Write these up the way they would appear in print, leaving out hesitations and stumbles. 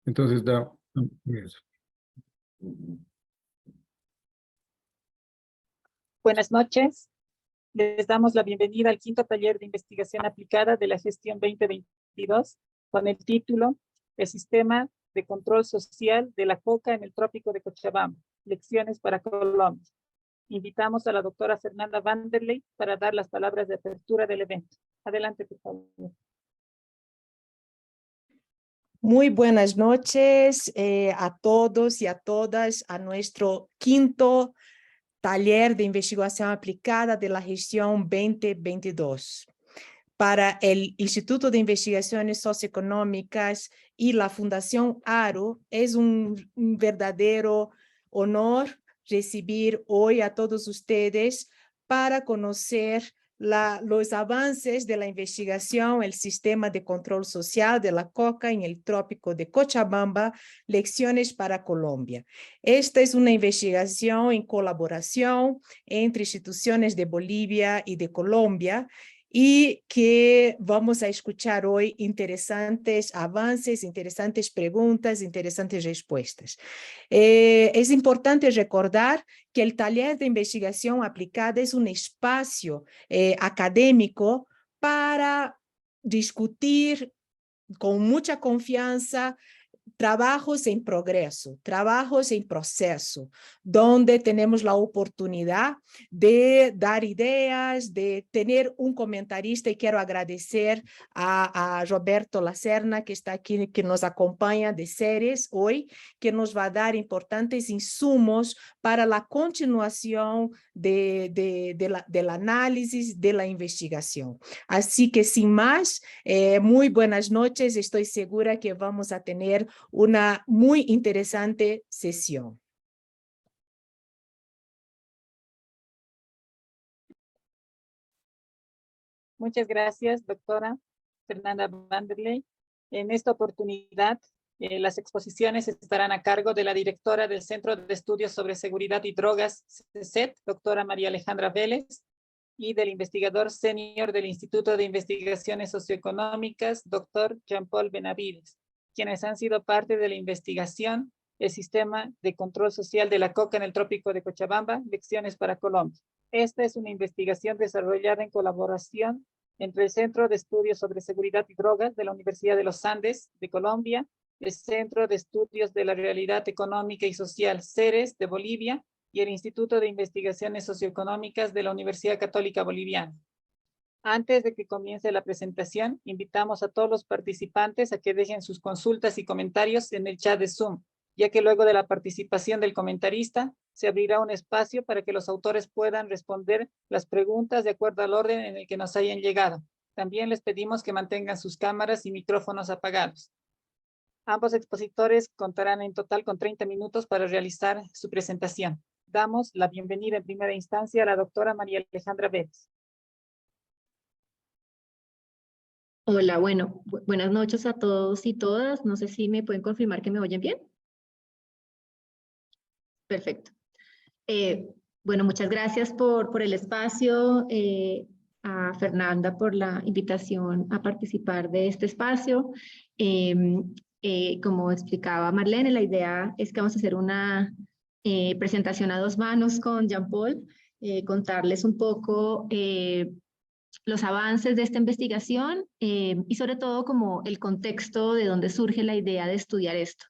Entonces da comienzo. Buenas noches. Les damos la bienvenida al quinto taller de investigación aplicada de la gestión 2022 con el título El sistema de control social de la coca en el trópico de Cochabamba. Lecciones para Colombia. Invitamos a la doctora Fernanda Vanderley para dar las palabras de apertura del evento. Adelante, por favor. Muy buenas noches a todos y a todas a nuestro quinto taller de investigación aplicada de la gestión 2022. Para el Instituto de Investigaciones Socioeconómicas y la Fundación ARO, es un verdadero honor recibir hoy a todos ustedes para conocer los avances de la investigación, el sistema de control social de la coca en el trópico de Cochabamba, lecciones para Colombia. Esta es una investigación en colaboración entre instituciones de Bolivia y de Colombia, y que vamos a escuchar hoy interesantes avances, interesantes preguntas, interesantes respuestas. Es importante recordar que el taller de investigación aplicada es un espacio académico para discutir con mucha confianza trabajos en progreso, trabajos en proceso, donde tenemos la oportunidad de dar ideas, de tener un comentarista, y quiero agradecer a Roberto Lacerna, que está aquí, que nos acompaña de Ceres hoy, que nos va a dar importantes insumos para la continuación del análisis, de la investigación. Así que sin más, muy buenas noches, estoy segura que vamos a tener una muy interesante sesión. Muchas gracias, doctora Fernanda Vanderley. En esta oportunidad, las exposiciones estarán a cargo de la directora del Centro de Estudios sobre Seguridad y Drogas, CESED, doctora María Alejandra Vélez, y del investigador senior del Instituto de Investigaciones Socioeconómicas, doctor Jean-Paul Benavides, quienes han sido parte de la investigación El sistema de control social de la coca en el trópico de Cochabamba, lecciones para Colombia. Esta es una investigación desarrollada en colaboración entre el Centro de Estudios sobre Seguridad y Drogas de la Universidad de los Andes de Colombia, el Centro de Estudios de la Realidad Económica y Social, CERES, de Bolivia, y el Instituto de Investigaciones Socioeconómicas de la Universidad Católica Boliviana. Antes de que comience la presentación, invitamos a todos los participantes a que dejen sus consultas y comentarios en el chat de Zoom, ya que luego de la participación del comentarista, se abrirá un espacio para que los autores puedan responder las preguntas de acuerdo al orden en el que nos hayan llegado. También les pedimos que mantengan sus cámaras y micrófonos apagados. Ambos expositores contarán en total con 30 minutos para realizar su presentación. Damos la bienvenida en primera instancia a la doctora María Alejandra Vélez. Hola, bueno, buenas noches a todos y todas. No sé si me pueden confirmar que me oyen bien. Perfecto. Bueno, muchas gracias por el espacio, a Fernanda por la invitación a participar de este espacio. Como explicaba Marlene, la idea es que vamos a hacer una presentación a dos manos con Jean-Paul, contarles un poco los avances de esta investigación y sobre todo como el contexto de dónde surge la idea de estudiar esto.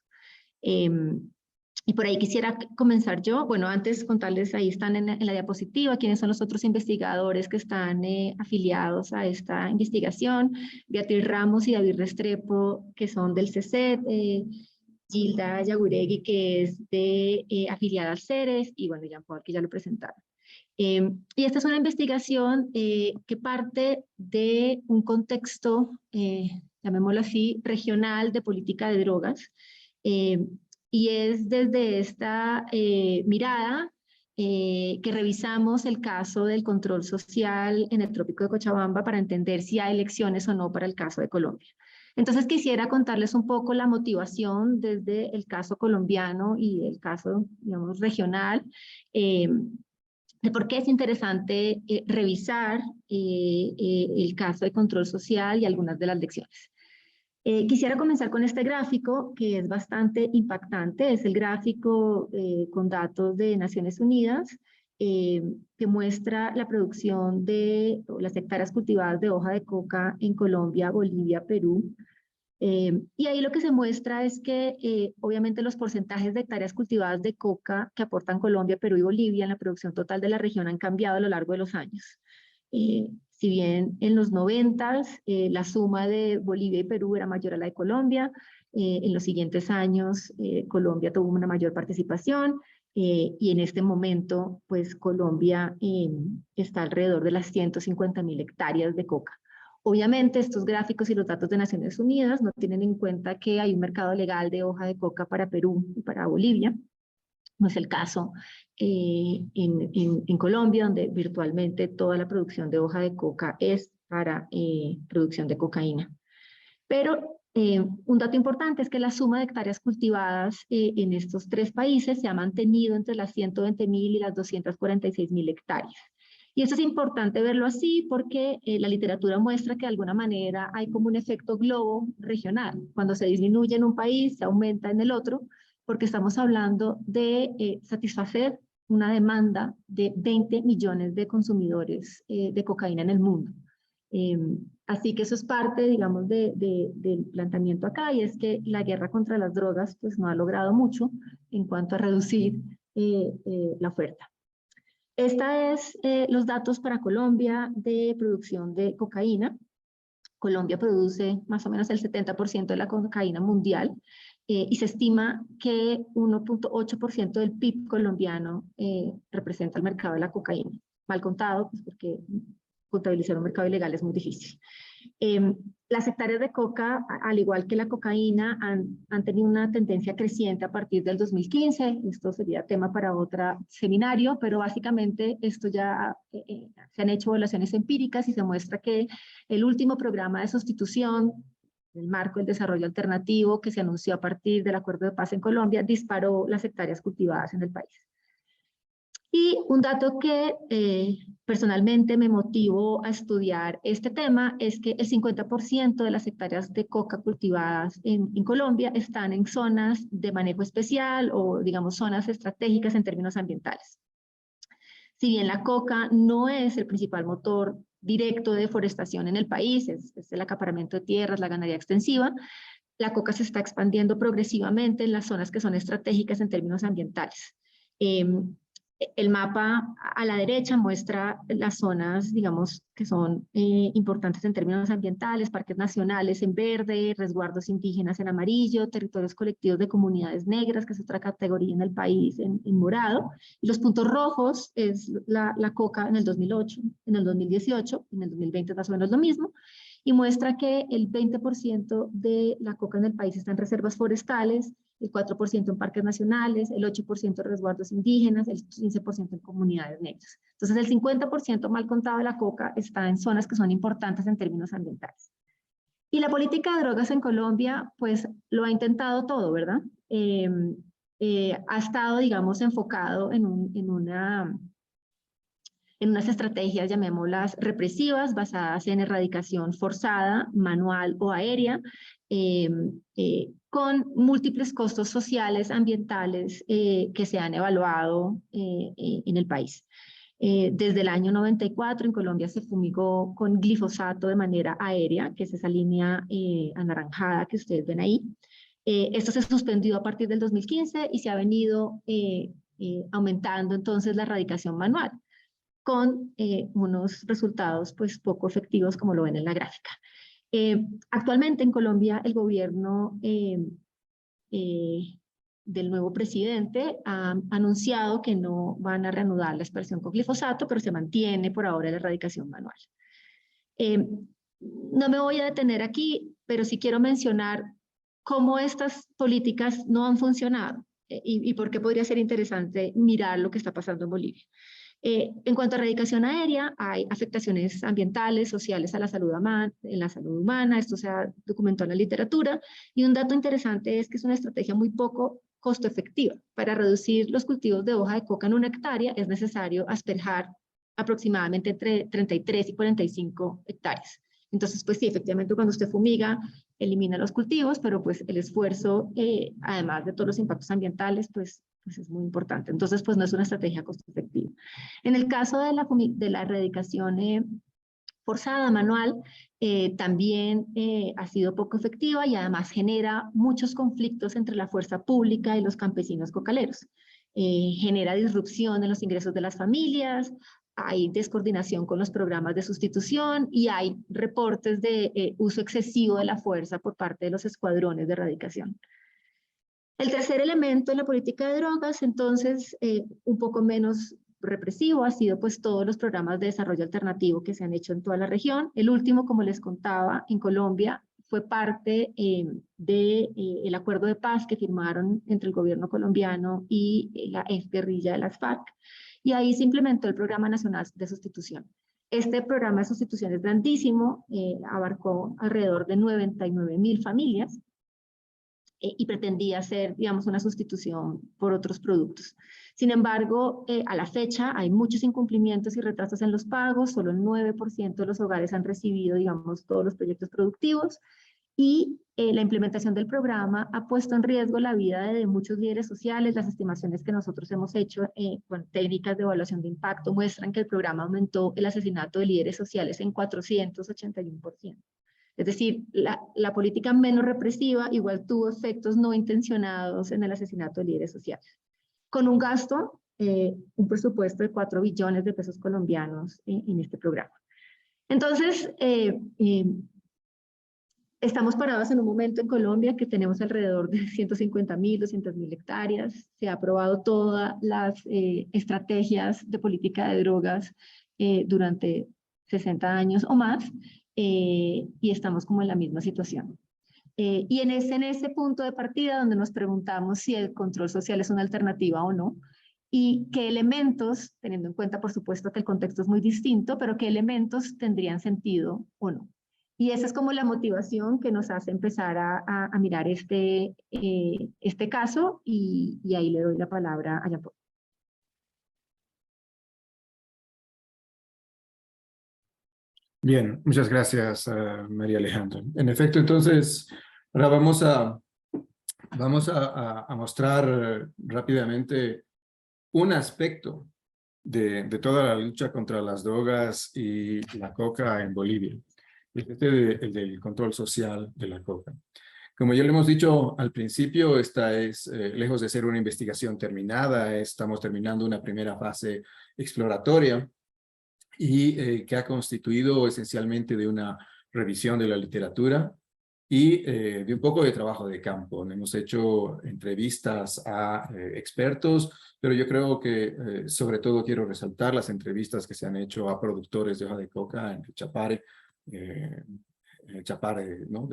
Y por ahí quisiera comenzar yo. Bueno, antes contarles, ahí están en la diapositiva quiénes son los otros investigadores que están afiliados a esta investigación. Beatriz Ramos y David Restrepo, que son del CESED, Gilda Yaguregui, que es afiliada al CERES, y bueno, Jean-Paul, que ya lo presentaron. Y esta es una investigación que parte de un contexto, llamémoslo así, regional de política de drogas, y es desde esta mirada que revisamos el caso del control social en el trópico de Cochabamba para entender si hay elecciones o no para el caso de Colombia. Entonces quisiera contarles un poco la motivación desde el caso colombiano y el caso, digamos, regional, de por qué es interesante revisar el caso de control social y algunas de las lecciones. Quisiera comenzar con este gráfico que es bastante impactante. Es el gráfico con datos de Naciones Unidas que muestra la producción de las hectáreas cultivadas de hoja de coca en Colombia, Bolivia, Perú. Y ahí lo que se muestra es que obviamente los porcentajes de hectáreas cultivadas de coca que aportan Colombia, Perú y Bolivia en la producción total de la región han cambiado a lo largo de los años. Si bien en los 90s la suma de Bolivia y Perú era mayor a la de Colombia, en los siguientes años Colombia tuvo una mayor participación y en este momento pues Colombia está alrededor de las 150.000 hectáreas de coca. Obviamente estos gráficos y los datos de Naciones Unidas no tienen en cuenta que hay un mercado legal de hoja de coca para Perú y para Bolivia. No es el caso en Colombia, donde virtualmente toda la producción de hoja de coca es para producción de cocaína. Pero un dato importante es que la suma de hectáreas cultivadas en estos tres países se ha mantenido entre las 120.000 y las 246.000 hectáreas. Y eso es importante verlo así porque la literatura muestra que de alguna manera hay como un efecto globo regional. Cuando se disminuye en un país, se aumenta en el otro, porque estamos hablando de satisfacer una demanda de 20 millones de consumidores de cocaína en el mundo. Así que eso es parte, digamos, del planteamiento acá, y es que la guerra contra las drogas pues, no ha logrado mucho en cuanto a reducir la oferta. Esta es los datos para Colombia de producción de cocaína. Colombia produce más o menos el 70% de la cocaína mundial y se estima que 1.8% del PIB colombiano representa el mercado de la cocaína. Mal contado, pues porque contabilizar un mercado ilegal es muy difícil. Las hectáreas de coca, al igual que la cocaína, han tenido una tendencia creciente a partir del 2015. Esto sería tema para otro seminario, pero básicamente esto ya se han hecho evaluaciones empíricas y se muestra que el último programa de sustitución, el marco del desarrollo alternativo que se anunció a partir del Acuerdo de Paz en Colombia, disparó las hectáreas cultivadas en el país. Y un dato que personalmente me motivó a estudiar este tema es que el 50% de las hectáreas de coca cultivadas en Colombia están en zonas de manejo especial o, digamos, zonas estratégicas en términos ambientales. Si bien la coca no es el principal motor directo de deforestación en el país, es el acaparamiento de tierras, la ganadería extensiva, la coca se está expandiendo progresivamente en las zonas que son estratégicas en términos ambientales. El mapa a la derecha muestra las zonas, digamos, que son importantes en términos ambientales, parques nacionales en verde, resguardos indígenas en amarillo, territorios colectivos de comunidades negras, que es otra categoría en el país, en morado. Y los puntos rojos es la coca en el 2008, en el 2018, en el 2020 más o menos lo mismo, y muestra que el 20% de la coca en el país está en reservas forestales, el 4% en parques nacionales, el 8% en resguardos indígenas, el 15% en comunidades negras. Entonces el 50% mal contado de la coca está en zonas que son importantes en términos ambientales. Y la política de drogas en Colombia, pues lo ha intentado todo, ¿verdad? Ha estado, digamos, enfocado en unas estrategias, llamémoslas represivas, basadas en erradicación forzada, manual o aérea, con múltiples costos sociales, ambientales que se han evaluado en el país. Desde el año 94 en Colombia se fumigó con glifosato de manera aérea, que es esa línea anaranjada que ustedes ven ahí. Esto se suspendió a partir del 2015 y se ha venido aumentando entonces la erradicación manual, con unos resultados pues poco efectivos como lo ven en la gráfica. Actualmente en Colombia el gobierno del nuevo presidente ha anunciado que no van a reanudar la aspersión con glifosato, pero se mantiene por ahora la erradicación manual. No me voy a detener aquí, pero sí quiero mencionar cómo estas políticas no han funcionado y por qué podría ser interesante mirar lo que está pasando en Bolivia. En cuanto a erradicación aérea, hay afectaciones ambientales, sociales a la salud humana, esto se ha documentado en la literatura, y un dato interesante es que es una estrategia muy poco costo efectiva. Para reducir los cultivos de hoja de coca en una hectárea es necesario asperjar aproximadamente entre 33 y 45 hectáreas. Entonces, pues sí, efectivamente cuando usted fumiga elimina los cultivos, pero pues el esfuerzo, además de todos los impactos ambientales, pues es muy importante. Entonces, pues no es una estrategia costo efectiva. En el caso de la erradicación forzada manual, también ha sido poco efectiva y además genera muchos conflictos entre la fuerza pública y los campesinos cocaleros. Genera disrupción en los ingresos de las familias, hay descoordinación con los programas de sustitución y hay reportes de uso excesivo de la fuerza por parte de los escuadrones de erradicación. El tercer elemento en la política de drogas, entonces, un poco menos represivo, ha sido pues todos los programas de desarrollo alternativo que se han hecho en toda la región. El último, como les contaba, en Colombia, fue parte del acuerdo de paz que firmaron entre el gobierno colombiano y la exguerrilla de las FARC. Y ahí se implementó el Programa Nacional de Sustitución. Este programa de sustitución es grandísimo, abarcó alrededor de 99.000 familias y pretendía ser, digamos, una sustitución por otros productos. Sin embargo, a la fecha hay muchos incumplimientos y retrasos en los pagos, solo el 9% de los hogares han recibido, digamos, todos los proyectos productivos, y la implementación del programa ha puesto en riesgo la vida de muchos líderes sociales. Las estimaciones que nosotros hemos hecho con técnicas de evaluación de impacto muestran que el programa aumentó el asesinato de líderes sociales en 481%. Es decir, la política menos represiva igual tuvo efectos no intencionados en el asesinato de líderes sociales. Con un gasto, un presupuesto de 4 billones de pesos colombianos en este programa. Entonces, estamos parados en un momento en Colombia que tenemos alrededor de 150.000, 200.000 hectáreas. Se ha aprobado todas las estrategias de política de drogas durante 60 años o más. Y estamos como en la misma situación. Y en ese punto de partida donde nos preguntamos si el control social es una alternativa o no, y qué elementos, teniendo en cuenta por supuesto que el contexto es muy distinto, pero qué elementos tendrían sentido o no. Y esa es como la motivación que nos hace empezar a mirar este caso, y ahí le doy la palabra a Jean-Paul. Bien, muchas gracias, María Alejandra. En efecto, entonces, ahora vamos a mostrar rápidamente un aspecto de toda la lucha contra las drogas y la coca en Bolivia. El del control social de la coca. Como ya lo hemos dicho al principio, esta es, lejos de ser una investigación terminada, estamos terminando una primera fase exploratoria y que ha constituido esencialmente de una revisión de la literatura y de un poco de trabajo de campo. Hemos hecho entrevistas a expertos, pero yo creo que sobre todo quiero resaltar las entrevistas que se han hecho a productores de hoja de coca en Chapare, ¿no?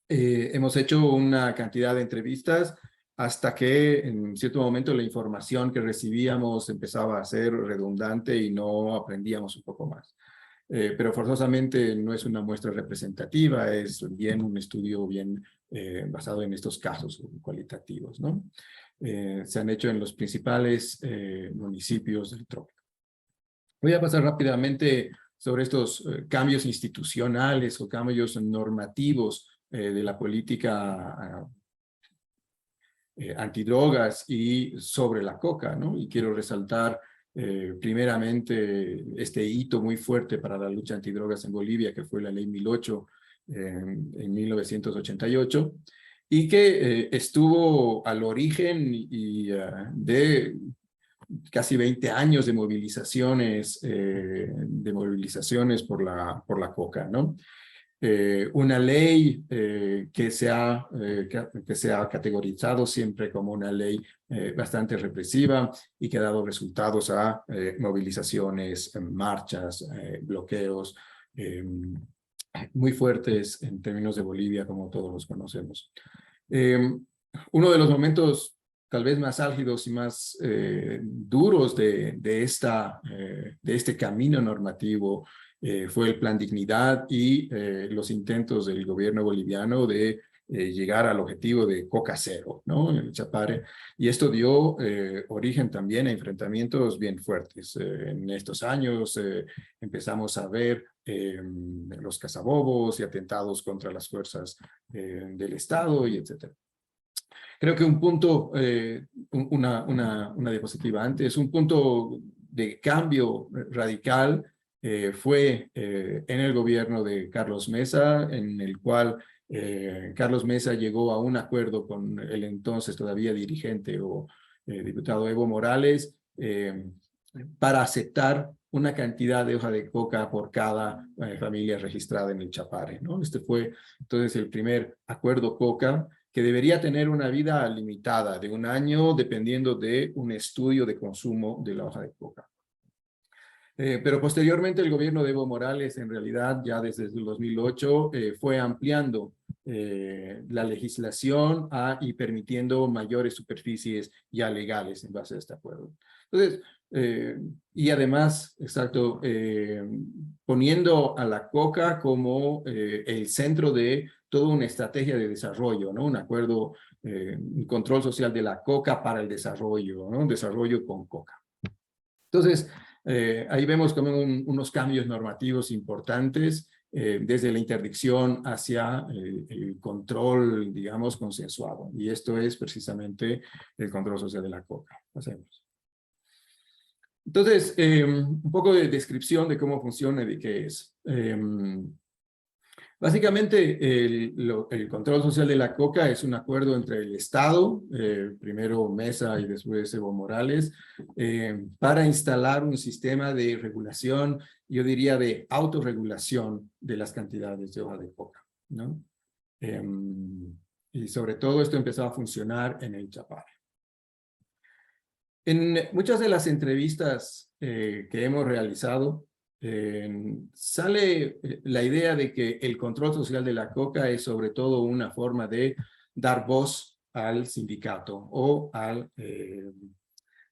Hemos hecho una cantidad de entrevistas hasta que en cierto momento la información que recibíamos empezaba a ser redundante y no aprendíamos un poco más. Pero forzosamente no es una muestra representativa, es bien un estudio bien basado en estos casos cualitativos, ¿no? Se han hecho en los principales municipios del trópico. Voy a pasar rápidamente sobre estos cambios institucionales o cambios normativos de la política antidrogas y sobre la coca, ¿no? Y quiero resaltar primeramente este hito muy fuerte para la lucha antidrogas en Bolivia, que fue la Ley 1008 en 1988, y que estuvo al origen de casi 20 años de movilizaciones por la coca, ¿no? Una ley que se ha categorizado siempre como una ley bastante represiva y que ha dado resultados a movilizaciones, marchas, bloqueos muy fuertes en términos de Bolivia, como todos los conocemos. Uno de los momentos tal vez más álgidos y más duros de este camino normativo fue el Plan Dignidad y los intentos del gobierno boliviano de llegar al objetivo de coca cero, ¿no? En el Chapare. Y esto dio origen también a enfrentamientos bien fuertes. En estos años empezamos a ver los cazabobos y atentados contra las fuerzas del Estado y etcétera. Creo que un punto, una diapositiva antes, un punto de cambio radical fue en el gobierno de Carlos Mesa, en el cual Carlos Mesa llegó a un acuerdo con el entonces todavía dirigente o diputado Evo Morales para aceptar una cantidad de hoja de coca por cada familia registrada en el Chapare, ¿no? Este fue entonces el primer acuerdo coca, que debería tener una vida limitada de 1 año dependiendo de un estudio de consumo de la hoja de coca. Pero posteriormente el gobierno de Evo Morales, en realidad ya desde el 2008, fue ampliando la legislación y permitiendo mayores superficies ya legales en base a este acuerdo. Entonces, y además, exacto, poniendo a la coca como el centro de toda una estrategia de desarrollo, ¿no? Un acuerdo, un control social de la coca para el desarrollo, ¿no? Un desarrollo con coca. Entonces, ahí vemos como unos cambios normativos importantes desde la interdicción hacia el control, digamos, consensuado. Y esto es precisamente el control social de la coca. Pasemos. Entonces, un poco de descripción de cómo funciona y de qué es. Básicamente, el control social de la coca es un acuerdo entre el Estado, primero Mesa y después Evo Morales, para instalar un sistema de regulación, yo diría de autorregulación de las cantidades de hoja de coca, ¿no? Y sobre todo esto empezó a funcionar en el Chapare. En muchas de las entrevistas que hemos realizado, sale la idea de que el control social de la coca es sobre todo una forma de dar voz al sindicato o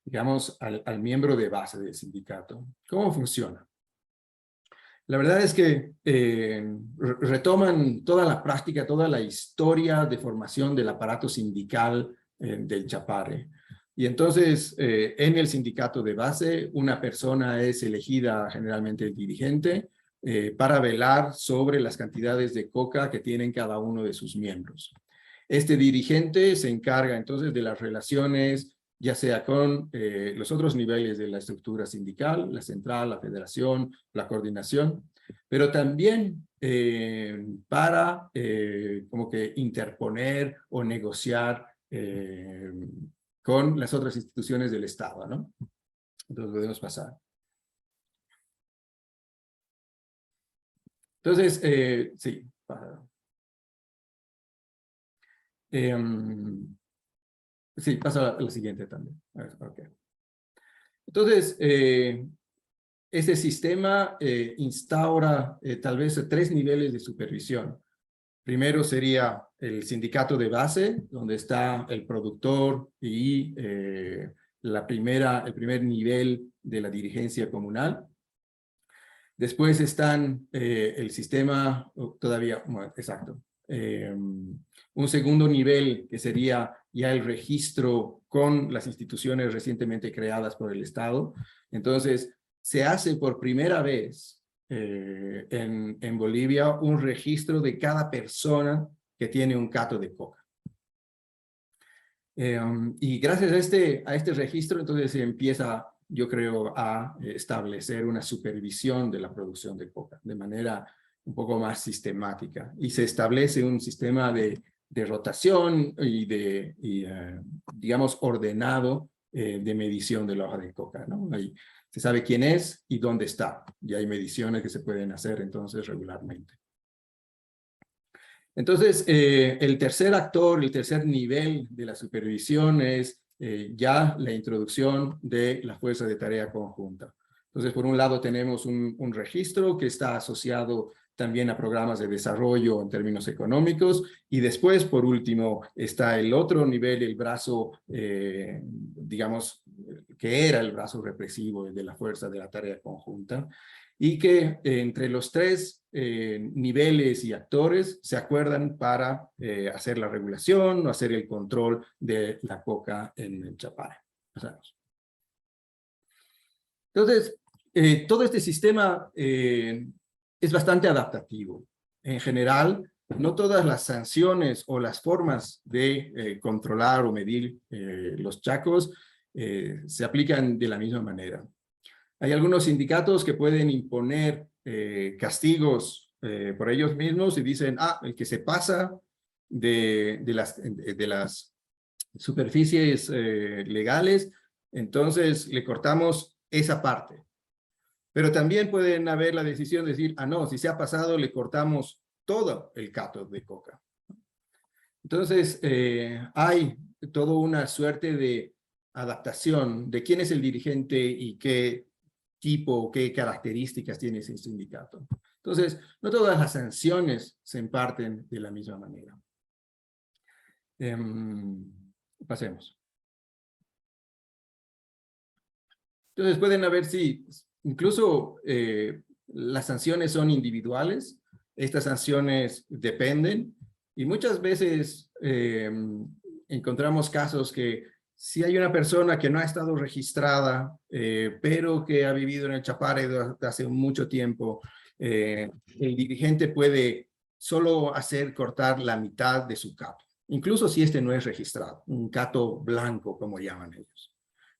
digamos, al miembro de base del sindicato. ¿Cómo funciona? La verdad es que retoman toda la práctica, toda la historia de formación del aparato sindical del Chapare. Y entonces, en el sindicato de base, una persona es elegida, generalmente el dirigente, para velar sobre las cantidades de coca que tienen cada uno de sus miembros. Este dirigente se encarga entonces de las relaciones, ya sea con los otros niveles de la estructura sindical, la central, la federación, la coordinación, pero también para como que interponer o negociar con las otras instituciones del Estado, ¿no? Entonces podemos pasar. Entonces, sí. Sí, pasa a la siguiente también. Okay. Entonces, este sistema instaura tal vez 3 niveles de supervisión. Primero sería el sindicato de base, donde está el productor y el primer nivel de la dirigencia comunal. Después están el sistema, todavía, bueno, exacto, un segundo nivel que sería ya el registro con las instituciones recientemente creadas por el Estado. Entonces, se hace por primera vez en Bolivia un registro de cada persona que tiene un cato de coca. Y gracias a este registro, entonces se empieza, yo creo, a establecer una supervisión de la producción de coca de manera un poco más sistemática. Y se establece un sistema de rotación y digamos, ordenado de medición de la hoja de coca, ¿no? Ahí se sabe quién es y dónde está. Y hay mediciones que se pueden hacer entonces regularmente. Entonces, el tercer actor, el tercer nivel de la supervisión es ya la introducción de la fuerza de tarea conjunta. Entonces, por un lado tenemos un registro que está asociado también a programas de desarrollo en términos económicos, y después, por último, está el otro nivel, el brazo, digamos, que era el brazo represivo de la fuerza de la tarea conjunta. y que entre los tres niveles y actores se acuerdan para hacer la regulación o hacer el control de la coca en el Chapare. Entonces, todo este sistema es bastante adaptativo. En general, no todas las sanciones o las formas de controlar o medir los chacos se aplican de la misma manera. Hay algunos sindicatos que pueden imponer castigos por ellos mismos y dicen, el que se pasa de las superficies legales, entonces le cortamos esa parte. Pero también pueden haber la decisión de decir, no, si se ha pasado, le cortamos todo el cato de coca. Entonces, hay toda una suerte de adaptación de quién es el dirigente y qué tipo, qué características tiene ese sindicato. Entonces, no todas las sanciones se imparten de la misma manera. Pasemos. Entonces, pueden ver si incluso las sanciones son individuales. Estas sanciones dependen. Y muchas veces encontramos casos que si hay una persona que no ha estado registrada, pero que ha vivido en el Chapare desde hace mucho tiempo, el dirigente puede solo hacer cortar la mitad de su cato, incluso si este no es registrado, un cato blanco, como llaman ellos.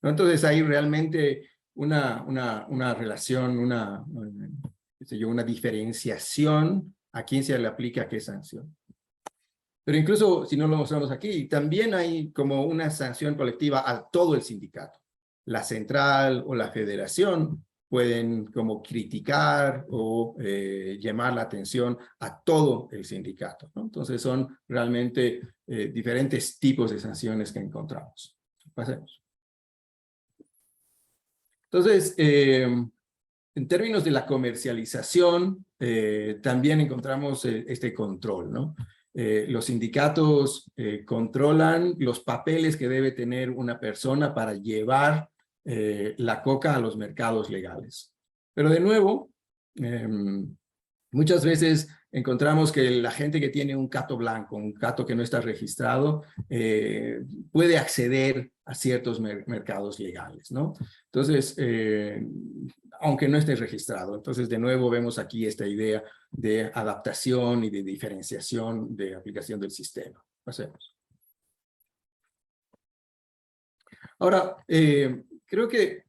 Entonces hay realmente una relación, una diferenciación a quién se le aplica qué sanción. Pero incluso si no lo mostramos aquí, también hay como una sanción colectiva a todo el sindicato. La central o la federación pueden como criticar o llamar la atención a todo el sindicato, ¿no? Entonces son realmente diferentes tipos de sanciones que encontramos. Pasemos. Entonces, en términos de la comercialización, también encontramos este control, ¿no? Los sindicatos controlan los papeles que debe tener una persona para llevar la coca a los mercados legales. Pero de nuevo, muchas veces encontramos que la gente que tiene un cato blanco, un cato que no está registrado, puede acceder a ciertos mercados legales, ¿no? Entonces, aunque no esté registrado. Entonces, de nuevo, vemos aquí esta idea de adaptación y de diferenciación de aplicación del sistema. Pasemos. Ahora, creo que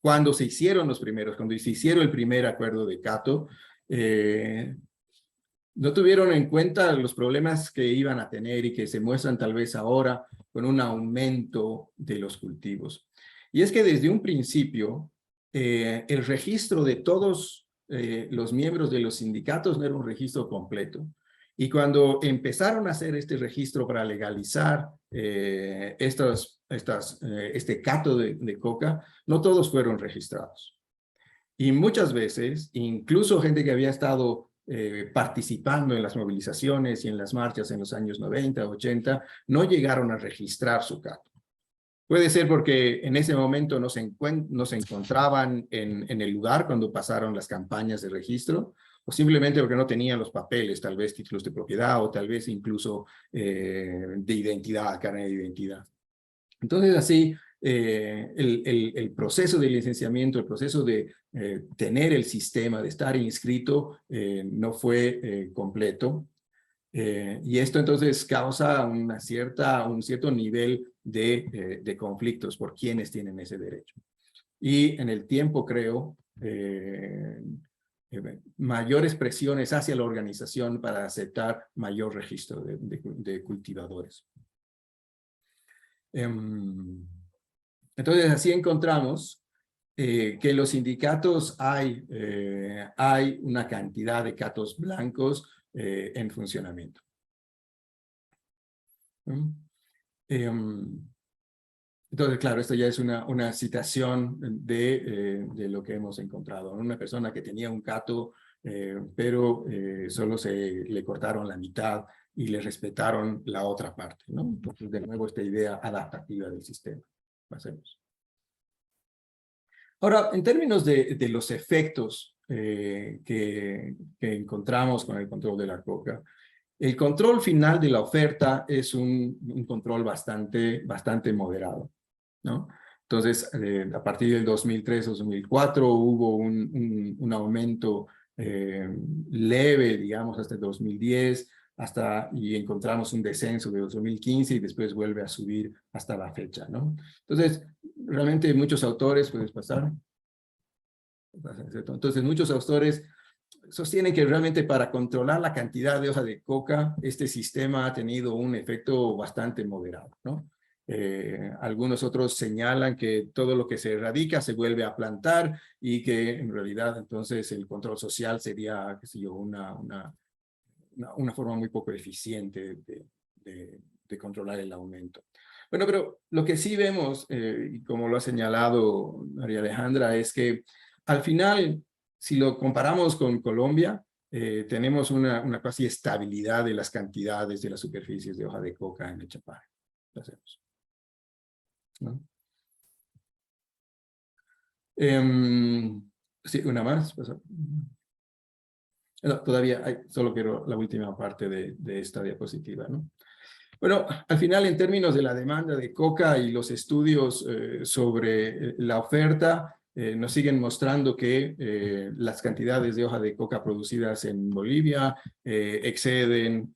cuando se hicieron cuando se hicieron el primer acuerdo de Cato, no tuvieron en cuenta los problemas que iban a tener y que se muestran tal vez ahora con un aumento de los cultivos. Y es que desde un principio, el registro de todos los miembros de los sindicatos no era un registro completo. Y cuando empezaron a hacer este registro para legalizar este cato de coca, no todos fueron registrados. Y muchas veces, incluso gente que había estado participando en las movilizaciones y en las marchas en los años 90, 80, no llegaron a registrar su cato. Puede ser porque en ese momento no se encontraban en el lugar cuando pasaron las campañas de registro, o simplemente porque no tenían los papeles, tal vez títulos de propiedad, o tal vez incluso de identidad, carnet de identidad. Entonces así, el proceso de licenciamiento, el proceso de tener el sistema, de estar inscrito, no fue completo. Y esto entonces causa un cierto nivel de conflictos por quienes tienen ese derecho. Y en el tiempo, creo, mayores presiones hacia la organización para aceptar mayor registro de cultivadores. Entonces, así encontramos que en los sindicatos hay una cantidad de catos blancos en funcionamiento. Entonces, claro, esto ya es una citación de lo que hemos encontrado. Una persona que tenía un cato, pero solo le cortaron la mitad y le respetaron la otra parte, ¿no? Entonces, de nuevo, esta idea adaptativa del sistema. Pasemos. Ahora, en términos de los efectos que encontramos con el control de la coca, el control final de la oferta es un control bastante moderado, ¿no? Entonces, a partir del 2003-2004 hubo un aumento leve, digamos, hasta el 2010, y encontramos un descenso de 2015 y después vuelve a subir hasta la fecha, ¿no? Entonces, realmente muchos autores, ¿puedes pasar? Entonces, muchos autores sostienen que realmente para controlar la cantidad de hoja de coca, este sistema ha tenido un efecto bastante moderado, ¿no? Algunos otros señalan que todo lo que se erradica se vuelve a plantar y que en realidad entonces el control social sería, qué sé yo, una forma muy poco eficiente de controlar el aumento. Bueno, pero lo que sí vemos, y como lo ha señalado María Alejandra, es que al final, si lo comparamos con Colombia, tenemos una casi estabilidad de las cantidades de las superficies de hoja de coca en el Chapare. Lo hacemos, ¿no? Sí, una más. No, todavía solo quiero la última parte de esta diapositiva, ¿no? Bueno, al final, en términos de la demanda de coca y los estudios sobre la oferta, nos siguen mostrando que las cantidades de hoja de coca producidas en Bolivia exceden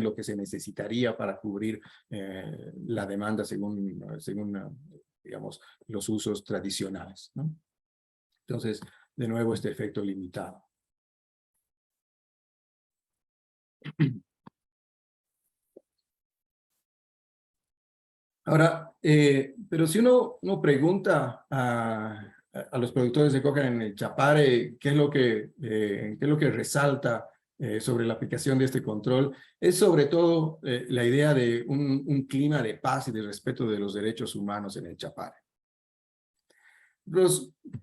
lo que se necesitaría para cubrir la demanda según digamos, los usos tradicionales, ¿no? Entonces, de nuevo, este efecto limitado. Ahora, pero si uno pregunta a los productores de coca en el Chapare qué es lo que resalta sobre la aplicación de este control, es sobre todo la idea de un clima de paz y de respeto de los derechos humanos en el Chapare.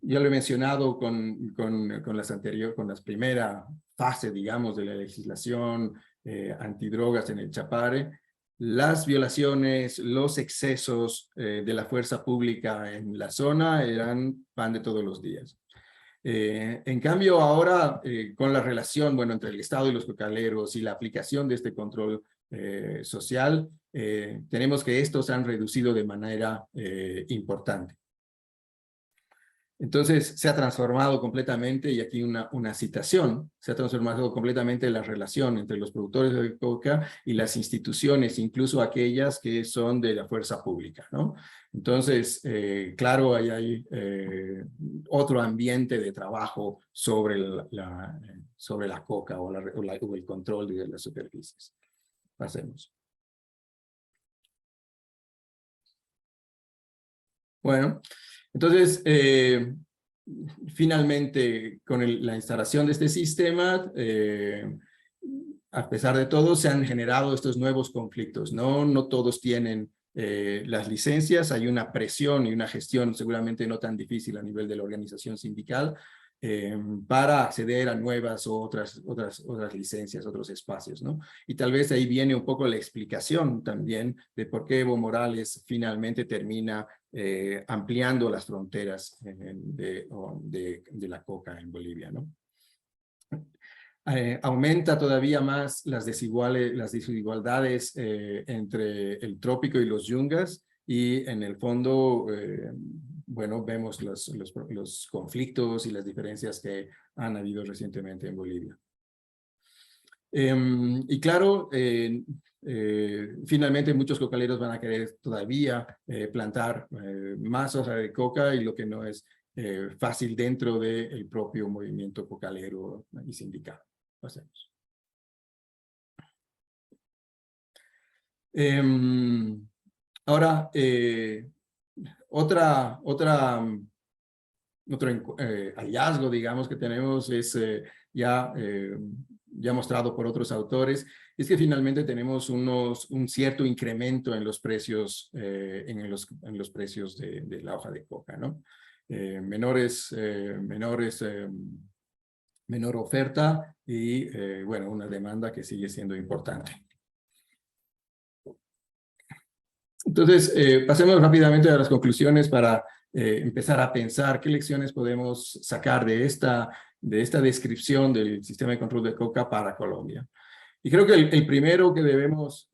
Ya lo he mencionado con las primeras fases, digamos, de la legislación antidrogas en el Chapare. Las violaciones, los excesos de la fuerza pública en la zona eran pan de todos los días. En cambio, ahora, con la relación, bueno, entre el Estado y los cocaleros y la aplicación de este control social, tenemos que estos han reducido de manera importante. Entonces, se ha transformado completamente, y aquí una citación, se ha transformado completamente la relación entre los productores de coca y las instituciones, incluso aquellas que son de la fuerza pública, ¿no? Entonces, claro, hay otro ambiente de trabajo sobre la coca o el control de las superficies. Pasemos. Bueno, entonces, finalmente, con la instalación de este sistema, a pesar de todo, se han generado estos nuevos conflictos, ¿no? No todos tienen las licencias, hay una presión y una gestión seguramente no tan difícil a nivel de la organización sindical para acceder a nuevas o otras licencias, otros espacios, ¿no? Y tal vez ahí viene un poco la explicación también de por qué Evo Morales finalmente termina ampliando las fronteras de la coca en Bolivia, ¿no? Aumenta todavía más las desigualdades entre el trópico y los yungas, y en el fondo, bueno, vemos los conflictos y las diferencias que han habido recientemente en Bolivia. Y claro, finalmente muchos cocaleros van a querer todavía plantar más hoja de coca, y lo que no es fácil dentro del propio movimiento cocalero y sindical. Pasemos. Ahora, otro hallazgo, digamos, que tenemos es ya mostrado por otros autores, es que finalmente tenemos un cierto incremento en los precios, en los precios de la hoja de coca, ¿no? Menor oferta y, bueno, una demanda que sigue siendo importante. Entonces, pasemos rápidamente a las conclusiones para empezar a pensar qué lecciones podemos sacar de esta descripción del sistema de control de coca para Colombia. Y creo que el primero que debemos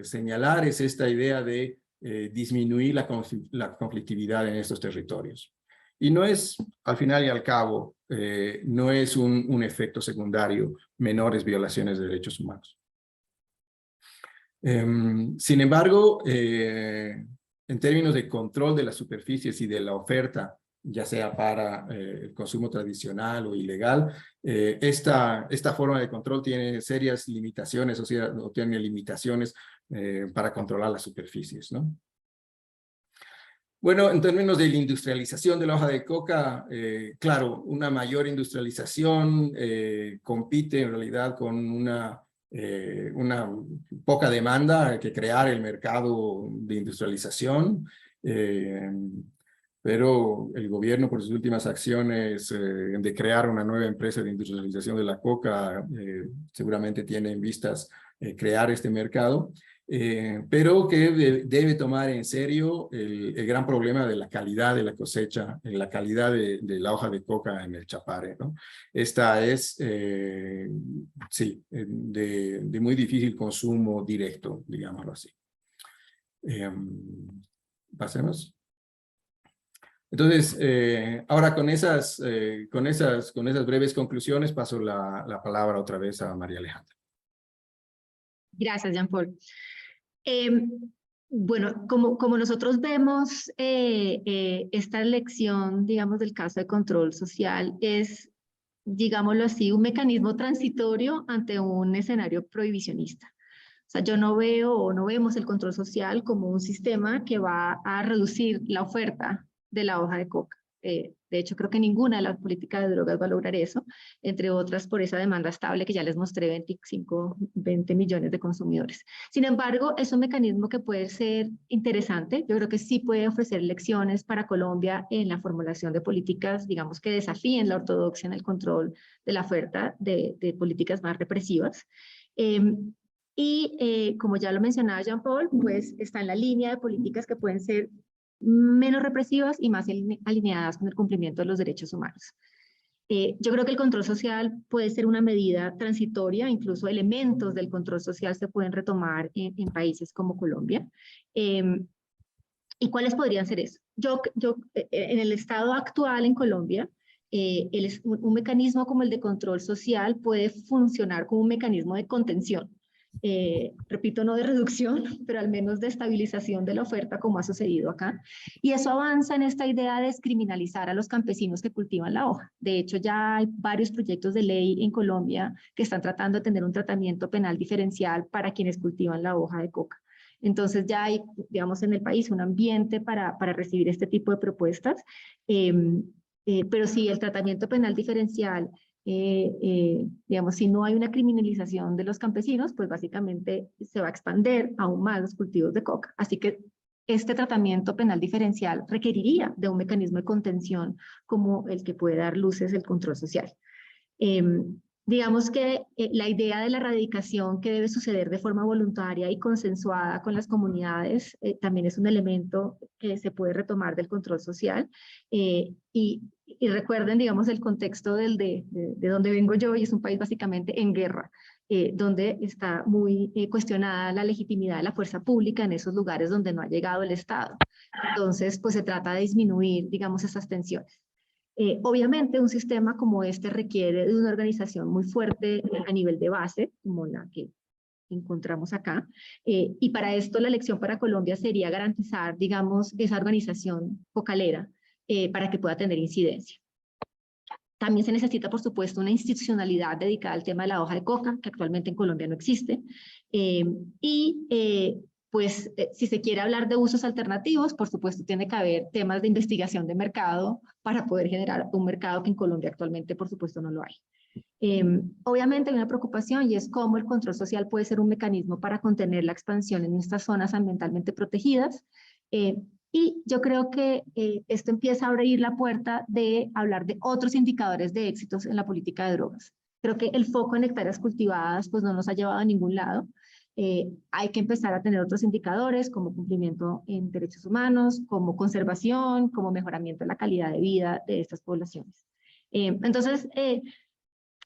señalar es esta idea de disminuir la conflictividad en estos territorios. Y no es, al final y al cabo, no es un efecto secundario, menores violaciones de derechos humanos. Sin embargo, en términos de control de las superficies y de la oferta, ya sea para el consumo tradicional o ilegal, esta forma de control tiene serias limitaciones, o sea, no tiene limitaciones para controlar las superficies, ¿no? Bueno, en términos de la industrialización de la hoja de coca, claro, una mayor industrialización compite en realidad con una poca demanda que crear el mercado de industrialización, pero el gobierno por sus últimas acciones de crear una nueva empresa de industrialización de la coca seguramente tiene en vistas crear este mercado. Pero que debe tomar en serio el gran problema de la calidad de la cosecha, la calidad de la hoja de coca en el Chapare, ¿no? Esta es, sí, de muy difícil consumo directo, digámoslo así. Pasemos. Entonces, ahora con esas breves conclusiones paso la palabra otra vez a María Alejandra. Gracias, Jean-Paul. Bueno, como nosotros vemos esta lección, digamos, del caso de control social es, digámoslo así, un mecanismo transitorio ante un escenario prohibicionista. O sea, yo no veo o no vemos el control social como un sistema que va a reducir la oferta de la hoja de coca. De hecho, creo que ninguna de las políticas de drogas va a lograr eso, entre otras por esa demanda estable que ya les mostré, 20 millones de consumidores. Sin embargo, es un mecanismo que puede ser interesante. Yo creo que sí puede ofrecer lecciones para Colombia en la formulación de políticas, digamos, que desafíen la ortodoxia en el control de la oferta de políticas más represivas. Como ya lo mencionaba Jean-Paul, pues está en la línea de políticas que pueden ser menos represivas y más alineadas con el cumplimiento de los derechos humanos. Yo creo que el control social puede ser una medida transitoria, incluso elementos del control social se pueden retomar en países como Colombia. ¿Y cuáles podrían ser eso? En el estado actual en Colombia, un mecanismo como el de control social puede funcionar como un mecanismo de contención. Repito, no de reducción, pero al menos de estabilización de la oferta, como ha sucedido acá. Y eso avanza en esta idea de descriminalizar a los campesinos que cultivan la hoja. De hecho, ya hay varios proyectos de ley en Colombia que están tratando de tener un tratamiento penal diferencial para quienes cultivan la hoja de coca. Entonces ya hay, digamos, en el país un ambiente para recibir este tipo de propuestas. Pero sí, el tratamiento penal diferencial, digamos, si no hay una criminalización de los campesinos, pues básicamente se va a expandir aún más los cultivos de coca. Así que este tratamiento penal diferencial requeriría de un mecanismo de contención como el que puede dar luces el control social. Digamos que la idea de la erradicación que debe suceder de forma voluntaria y consensuada con las comunidades también es un elemento que se puede retomar del control social. Y recuerden, digamos, el contexto de donde vengo yo, y es un país básicamente en guerra, donde está muy cuestionada la legitimidad de la fuerza pública en esos lugares donde no ha llegado el Estado. Entonces, pues se trata de disminuir, digamos, esas tensiones. Obviamente un sistema como este requiere de una organización muy fuerte a nivel de base, como la que encontramos acá, y para esto la lección para Colombia sería garantizar, digamos, esa organización cocalera para que pueda tener incidencia. También se necesita, por supuesto, una institucionalidad dedicada al tema de la hoja de coca, que actualmente en Colombia no existe, pues si se quiere hablar de usos alternativos, por supuesto tiene que haber temas de investigación de mercado para poder generar un mercado que en Colombia actualmente por supuesto no lo hay. Obviamente hay una preocupación y es cómo el control social puede ser un mecanismo para contener la expansión en estas zonas ambientalmente protegidas. Y yo creo que esto empieza a abrir la puerta de hablar de otros indicadores de éxitos en la política de drogas. Creo que el foco en hectáreas cultivadas pues no nos ha llevado a ningún lado. hay que empezar a tener otros indicadores como cumplimiento en derechos humanos, como conservación, como mejoramiento de la calidad de vida de estas poblaciones. Entonces,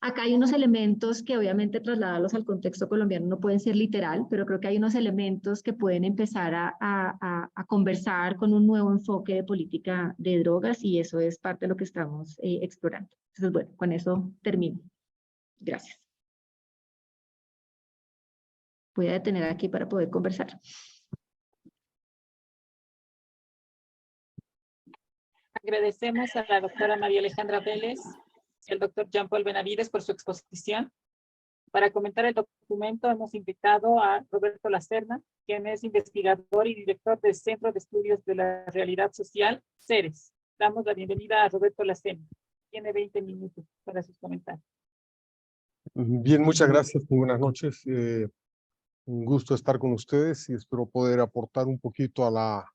acá hay unos elementos que obviamente trasladarlos al contexto colombiano no pueden ser literal, pero creo que hay unos elementos que pueden empezar a conversar con un nuevo enfoque de política de drogas y eso es parte de lo que estamos explorando. Entonces, bueno, con eso termino. Gracias. Voy a detener aquí para poder conversar. Agradecemos a la doctora María Alejandra Vélez y al doctor Jean-Paul Benavides por su exposición. Para comentar el documento hemos invitado a Roberto Lacerna, quien es investigador y director del Centro de Estudios de la Realidad Social, CERES. Damos la bienvenida a Roberto Lacerna. Tiene 20 minutos para sus comentarios. Bien, muchas gracias. Muy buenas noches. Un gusto estar con ustedes y espero poder aportar un poquito a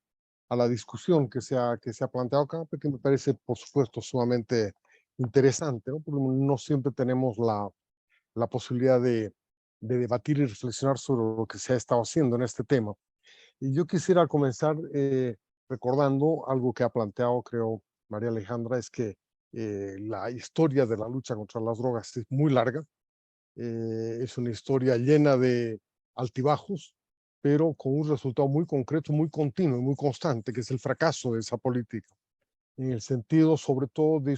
la discusión que se ha planteado acá, porque me parece, por supuesto, sumamente interesante, ¿no? Porque no siempre tenemos la posibilidad de debatir y reflexionar sobre lo que se ha estado haciendo en este tema. Y yo quisiera comenzar recordando algo que ha planteado, creo, María Alejandra, es que la historia de la lucha contra las drogas es muy larga. Es una historia llena de altibajos, pero con un resultado muy concreto, muy continuo y muy constante, que es el fracaso de esa política, en el sentido sobre todo de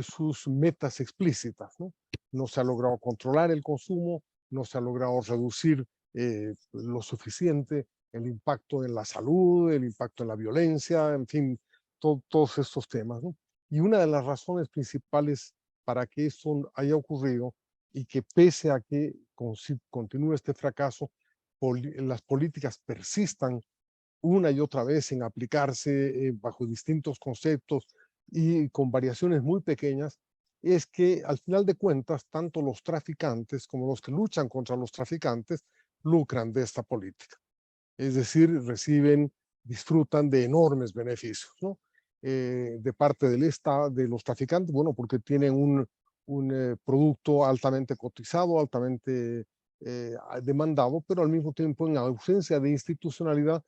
sus metas explícitas, ¿no? No se ha logrado controlar el consumo, no se ha logrado reducir lo suficiente el impacto en la salud, el impacto en la violencia, en fin, todos estos temas, ¿no? Y una de las razones principales para que esto haya ocurrido y que pese a que continúe este fracaso, las políticas persistan una y otra vez en aplicarse bajo distintos conceptos y con variaciones muy pequeñas, es que al final de cuentas, tanto los traficantes como los que luchan contra los traficantes lucran de esta política. Es decir, disfrutan de enormes beneficios, ¿no? De parte del Estado, de los traficantes, bueno, porque tienen un producto altamente cotizado, altamente demandado, pero al mismo tiempo en ausencia de institucionalidad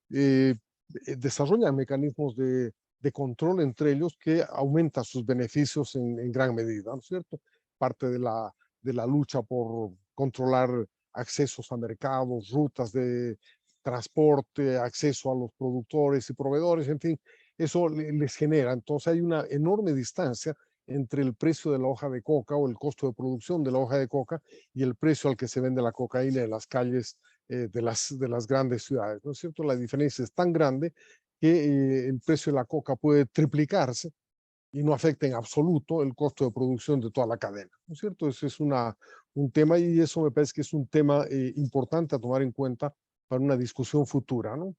desarrollan mecanismos de control entre ellos que aumentan sus beneficios en gran medida, ¿no es cierto? Parte de la lucha por controlar accesos a mercados, rutas de transporte, acceso a los productores y proveedores, en fin, eso les genera. Entonces hay una enorme distancia entre el precio de la hoja de coca o el costo de producción de la hoja de coca y el precio al que se vende la cocaína en las calles de las grandes ciudades, ¿no es cierto? La diferencia es tan grande que el precio de la coca puede triplicarse y no afecta en absoluto el costo de producción de toda la cadena, ¿no es cierto? Ese es un tema y eso me parece que es un tema importante a tomar en cuenta para una discusión futura, ¿no?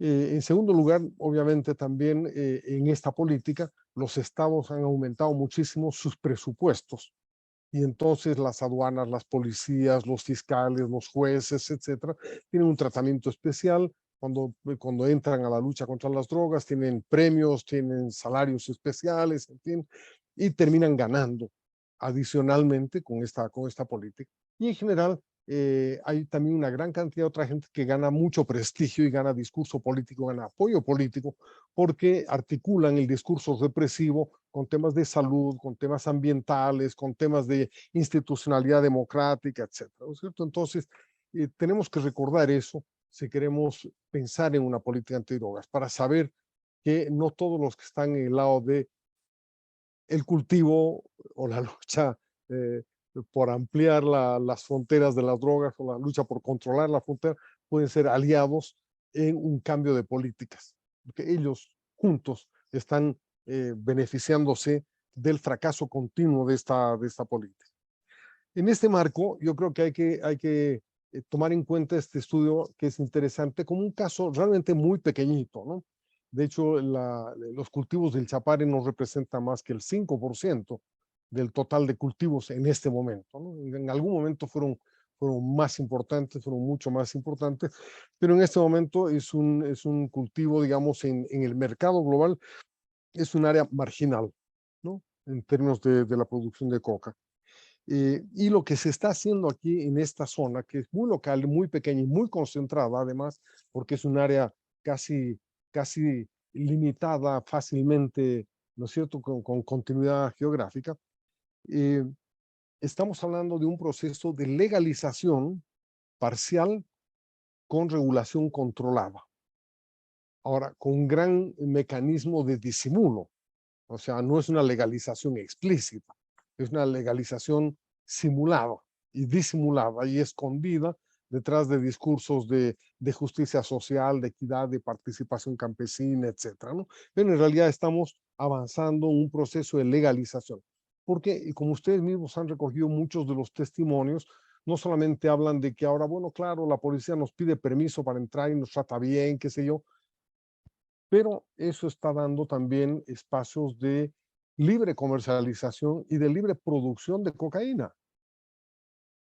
En segundo lugar, obviamente también en esta política los estados han aumentado muchísimo sus presupuestos y entonces las aduanas, las policías, los fiscales, los jueces, etcétera, tienen un tratamiento especial cuando entran a la lucha contra las drogas, tienen premios, tienen salarios especiales, en fin, y terminan ganando adicionalmente con esta política. Y en general hay también una gran cantidad de otra gente que gana mucho prestigio y gana discurso político, gana apoyo político, porque articulan el discurso represivo con temas de salud, con temas ambientales, con temas de institucionalidad democrática, etcétera, ¿no es cierto? Entonces, tenemos que recordar eso si queremos pensar en una política antidrogas, para saber que no todos los que están en el lado de el cultivo o la lucha por ampliar las fronteras de las drogas o la lucha por controlar la frontera pueden ser aliados en un cambio de políticas, porque ellos juntos están beneficiándose del fracaso continuo de esta política. En este marco, yo creo que hay que tomar en cuenta este estudio que es interesante como un caso realmente muy pequeñito, ¿no? De hecho, los cultivos del Chapare no representan más que el 5% del total de cultivos en este momento, ¿no? En algún momento fueron más importantes, fueron mucho más importantes, pero en este momento es un cultivo, digamos, en el mercado global, es un área marginal, ¿no? En términos de la producción de coca. Y lo que se está haciendo aquí en esta zona, que es muy local, muy pequeña y muy concentrada, además, porque es un área casi limitada fácilmente, ¿no es cierto?, con continuidad geográfica. Estamos hablando de un proceso de legalización parcial con regulación controlada. Ahora, con un gran mecanismo de disimulo. O sea, no es una legalización explícita, es una legalización simulada y disimulada y escondida detrás de discursos de justicia social, de equidad, de participación campesina, etcétera, ¿no? Pero en realidad estamos avanzando en un proceso de legalización. Porque, como ustedes mismos han recogido muchos de los testimonios, no solamente hablan de que ahora, bueno, claro, la policía nos pide permiso para entrar y nos trata bien, qué sé yo, pero eso está dando también espacios de libre comercialización y de libre producción de cocaína,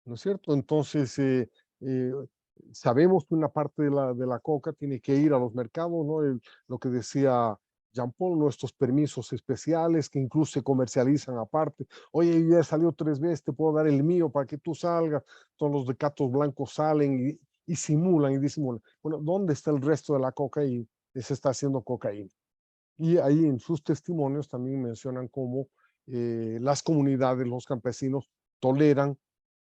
¿no es cierto? Entonces, sabemos que una parte de la coca tiene que ir a los mercados, ¿no? Lo que decía Jean Paul, nuestros permisos especiales que incluso se comercializan aparte. Oye, ya salió 3 veces, te puedo dar el mío para que tú salgas. Todos los decatos blancos salen y simulan y disimulan. Bueno, ¿dónde está el resto de la coca? Y se está haciendo cocaína. Y ahí en sus testimonios también mencionan cómo las comunidades, los campesinos, toleran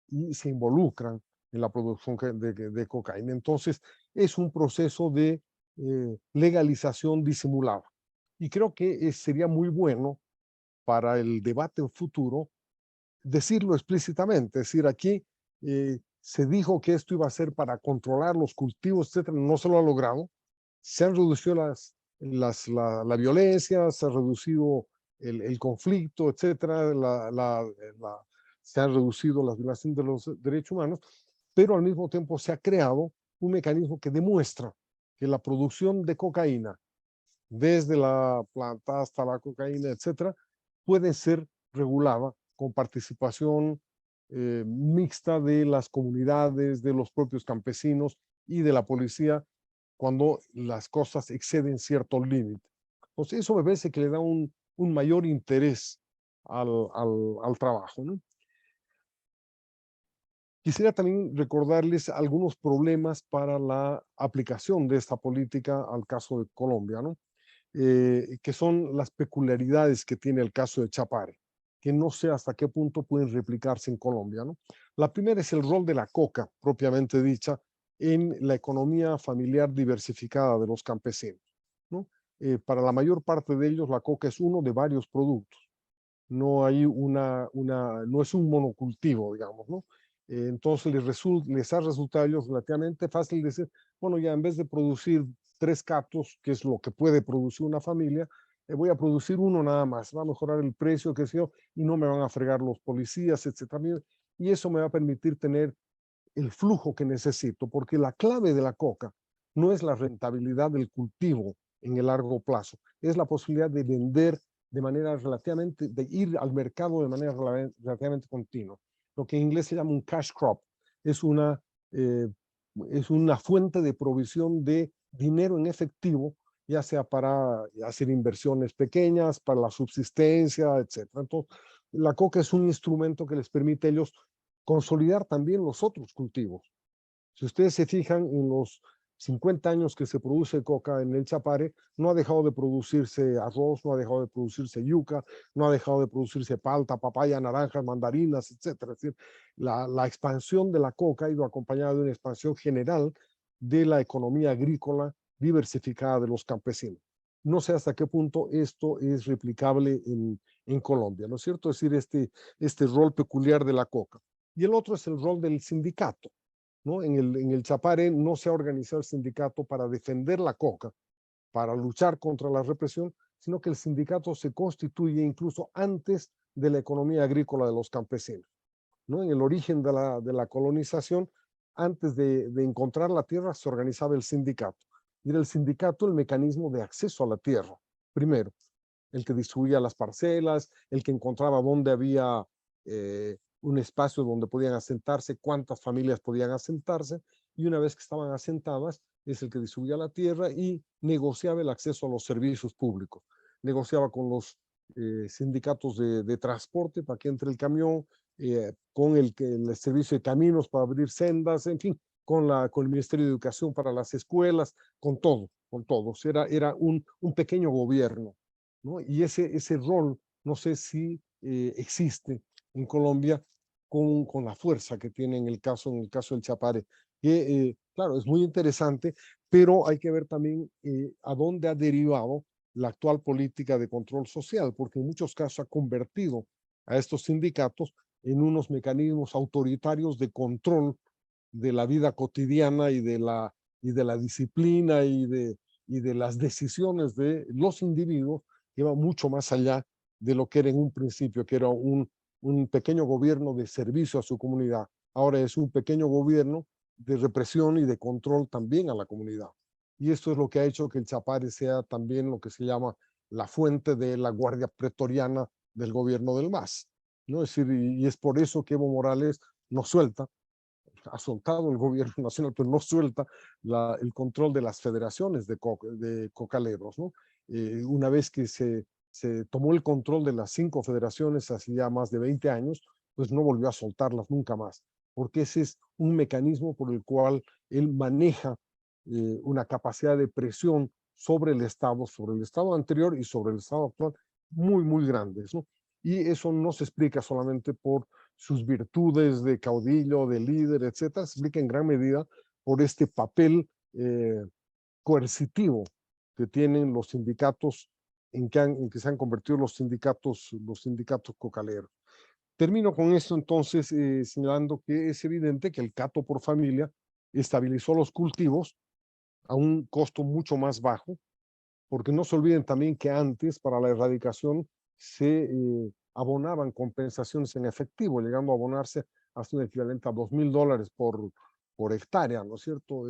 y se involucran en la producción de cocaína. Entonces, es un proceso de legalización disimulada. Y creo que sería muy bueno para el debate futuro decirlo explícitamente. Es decir, aquí se dijo que esto iba a ser para controlar los cultivos, etcétera. No se lo ha logrado. Se han reducido la violencia, se ha reducido el conflicto, etcétera, se han reducido las violaciones de los derechos humanos, pero al mismo tiempo se ha creado un mecanismo que demuestra que la producción de cocaína, desde la planta hasta la cocaína, etcétera, puede ser regulada con participación mixta de las comunidades, de los propios campesinos y de la policía cuando las cosas exceden cierto límite. Entonces, eso me parece que le da un mayor interés al trabajo, ¿no? Quisiera también recordarles algunos problemas para la aplicación de esta política al caso de Colombia, ¿no? Que son las peculiaridades que tiene el caso de Chapare, que no sé hasta qué punto pueden replicarse en Colombia, ¿no? La primera es el rol de la coca, propiamente dicha, en la economía familiar diversificada de los campesinos, ¿no? Para la mayor parte de ellos, la coca es uno de varios productos. No hay no es un monocultivo, digamos, ¿no? Entonces les ha resultado a ellos relativamente fácil decir, bueno, ya en vez de producir 3 captos, que es lo que puede producir una familia, voy a producir uno nada más, va a mejorar el precio, qué sé yo, y no me van a fregar los policías, etcétera. Y eso me va a permitir tener el flujo que necesito, porque la clave de la coca no es la rentabilidad del cultivo en el largo plazo, es la posibilidad de vender de manera relativamente, de ir al mercado de manera relativamente continua. Lo que en inglés se llama un cash crop, es una fuente de provisión de dinero en efectivo, ya sea para hacer inversiones pequeñas, para la subsistencia, etc. Entonces, la coca es un instrumento que les permite a ellos consolidar también los otros cultivos. Si ustedes se fijan en los 50 años que se produce coca en el Chapare, no ha dejado de producirse arroz, no ha dejado de producirse yuca, no ha dejado de producirse palta, papaya, naranjas, mandarinas, etcétera. Es decir, la expansión de la coca ha ido acompañada de una expansión general de la economía agrícola diversificada de los campesinos. No sé hasta qué punto esto es replicable en Colombia, ¿no es cierto? Es decir, este rol peculiar de la coca. Y el otro es el rol del sindicato, ¿no? En el Chapare no se ha organizado el sindicato para defender la coca, para luchar contra la represión, sino que el sindicato se constituye incluso antes de la economía agrícola de los campesinos, ¿no? En el origen de la colonización, antes de encontrar la tierra, se organizaba el sindicato. Y era el sindicato el mecanismo de acceso a la tierra, primero. El que distribuía las parcelas, el que encontraba dónde había un espacio donde podían asentarse, cuántas familias podían asentarse, y una vez que estaban asentadas, es el que distribuía la tierra y negociaba el acceso a los servicios públicos. Negociaba con los sindicatos de transporte para que entre el camión, con el servicio de caminos para abrir sendas, en fin, con el Ministerio de Educación para las escuelas, con todo, con todos. Era un pequeño gobierno, ¿no? Y ese rol, no sé si existe en Colombia con la fuerza que tiene en el caso del Chapare, que claro, es muy interesante, pero hay que ver también a dónde ha derivado la actual política de control social, porque en muchos casos ha convertido a estos sindicatos en unos mecanismos autoritarios de control de la vida cotidiana y de la disciplina y de las decisiones de los individuos, que va mucho más allá de lo que era en un principio, que era un pequeño gobierno de servicio a su comunidad. Ahora es un pequeño gobierno de represión y de control también a la comunidad. Y esto es lo que ha hecho que el Chapare sea también lo que se llama la fuente de la guardia pretoriana del gobierno del MAS, ¿no? Es decir, y es por eso que Evo Morales no suelta, ha soltado el gobierno nacional, pero no suelta el control de las federaciones de cocaleros, ¿no? Una vez que se tomó el control de las 5 federaciones hace ya más de 20 años, pues no volvió a soltarlas nunca más, porque ese es un mecanismo por el cual él maneja una capacidad de presión sobre el Estado anterior y sobre el Estado actual muy, muy grandes, ¿no? Y eso no se explica solamente por sus virtudes de caudillo, de líder, etcétera, se explica en gran medida por este papel coercitivo que tienen los sindicatos en que se han convertido los sindicatos cocaleros. Termino con esto entonces señalando que es evidente que el Cato por familia estabilizó los cultivos a un costo mucho más bajo, porque no se olviden también que antes para la erradicación se abonaban compensaciones en efectivo, llegando a abonarse hasta un equivalente a $2,000 por hectárea, ¿no es cierto?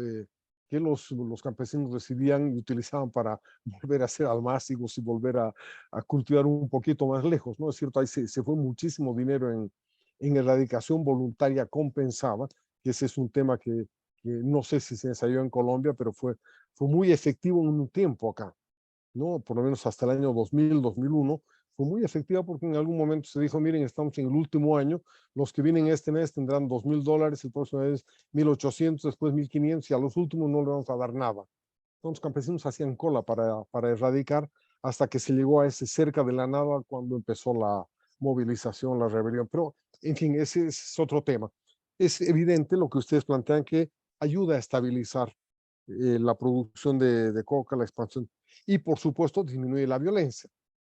Que los campesinos recibían y utilizaban para volver a hacer almácigos y volver a cultivar un poquito más lejos, ¿no es cierto? Ahí se fue muchísimo dinero en erradicación voluntaria compensada, que ese es un tema que no sé si se ensayó en Colombia, pero fue muy efectivo en un tiempo acá, ¿no? Por lo menos hasta el año 2000, 2001, fue muy efectiva porque en algún momento se dijo, miren, estamos en el último año, los que vienen este mes tendrán $2,000, el próximo mes 1,800, después 1,500 y a los últimos no le vamos a dar nada. Entonces, los campesinos hacían cola para erradicar hasta que se llegó a ese cerca de la nada cuando empezó la movilización, la rebelión. Pero, en fin, ese es otro tema. Es evidente lo que ustedes plantean que ayuda a estabilizar la producción de coca, la expansión, y por supuesto disminuye la violencia.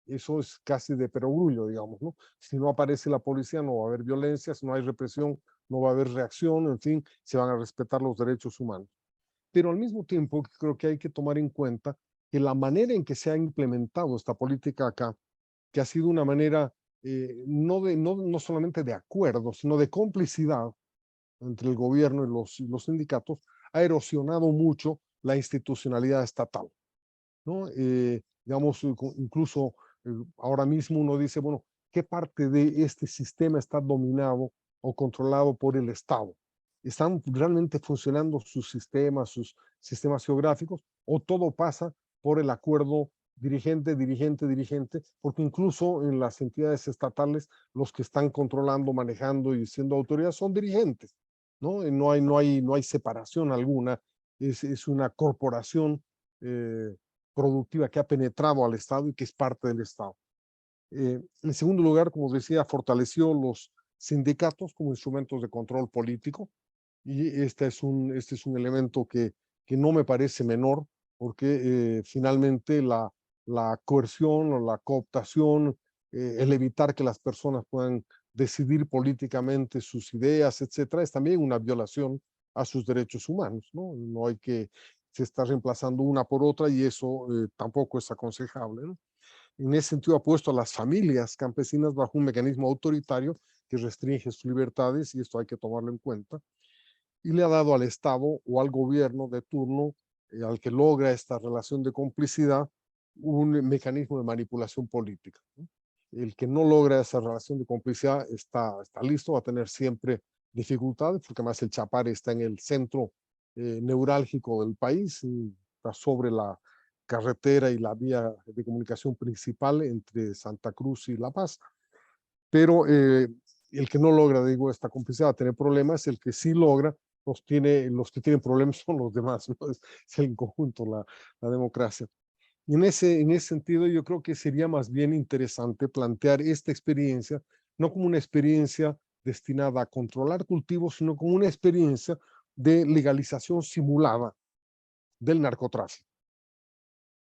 Eso es casi de perogrullo, digamos, ¿no? Si no aparece la policía no va a haber violencia, si no hay represión no va a haber reacción, en fin, se van a respetar los derechos humanos. Pero al mismo tiempo creo que hay que tomar en cuenta que la manera en que se ha implementado esta política acá, que ha sido una manera no solamente de acuerdo, sino de complicidad entre el gobierno y los sindicatos, ha erosionado mucho la institucionalidad estatal, ¿no? Digamos, incluso ahora mismo uno dice, bueno, ¿qué parte de este sistema está dominado o controlado por el Estado? ¿Están realmente funcionando sus sistemas geográficos o todo pasa por el acuerdo dirigente, porque incluso en las entidades estatales los que están controlando, manejando y siendo autoridades son dirigentes, ¿no? No hay separación alguna, es una corporación productiva que ha penetrado al Estado y que es parte del Estado. En segundo lugar, como decía, fortaleció los sindicatos como instrumentos de control político, y este es un elemento que no me parece menor, porque finalmente la coerción o la cooptación, el evitar que las personas puedan decidir políticamente sus ideas, etcétera, es también una violación a sus derechos humanos, ¿no? No hay que se está reemplazando una por otra y eso tampoco es aconsejable, ¿no? En ese sentido ha puesto a las familias campesinas bajo un mecanismo autoritario que restringe sus libertades y esto hay que tomarlo en cuenta, y le ha dado al Estado o al gobierno de turno, al que logra esta relación de complicidad, un mecanismo de manipulación política, ¿no? El que no logra esa relación de complicidad está listo, va a tener siempre dificultades, porque además el Chapare está en el centro neurálgico del país, y está sobre carretera y la vía de comunicación principal entre Santa Cruz y La Paz. Pero el que no logra, digo, esta complicidad, tener problemas, el que sí logra, los que tienen problemas son los demás, ¿no? Es el conjunto, la democracia. Y en ese sentido, yo creo que sería más bien interesante plantear esta experiencia, no como una experiencia destinada a controlar cultivos, sino como una experiencia de legalización simulada del narcotráfico,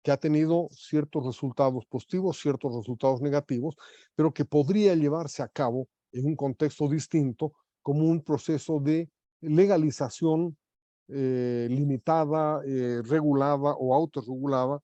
que ha tenido ciertos resultados positivos, ciertos resultados negativos, pero que podría llevarse a cabo en un contexto distinto como un proceso de legalización limitada, regulada o autorregulada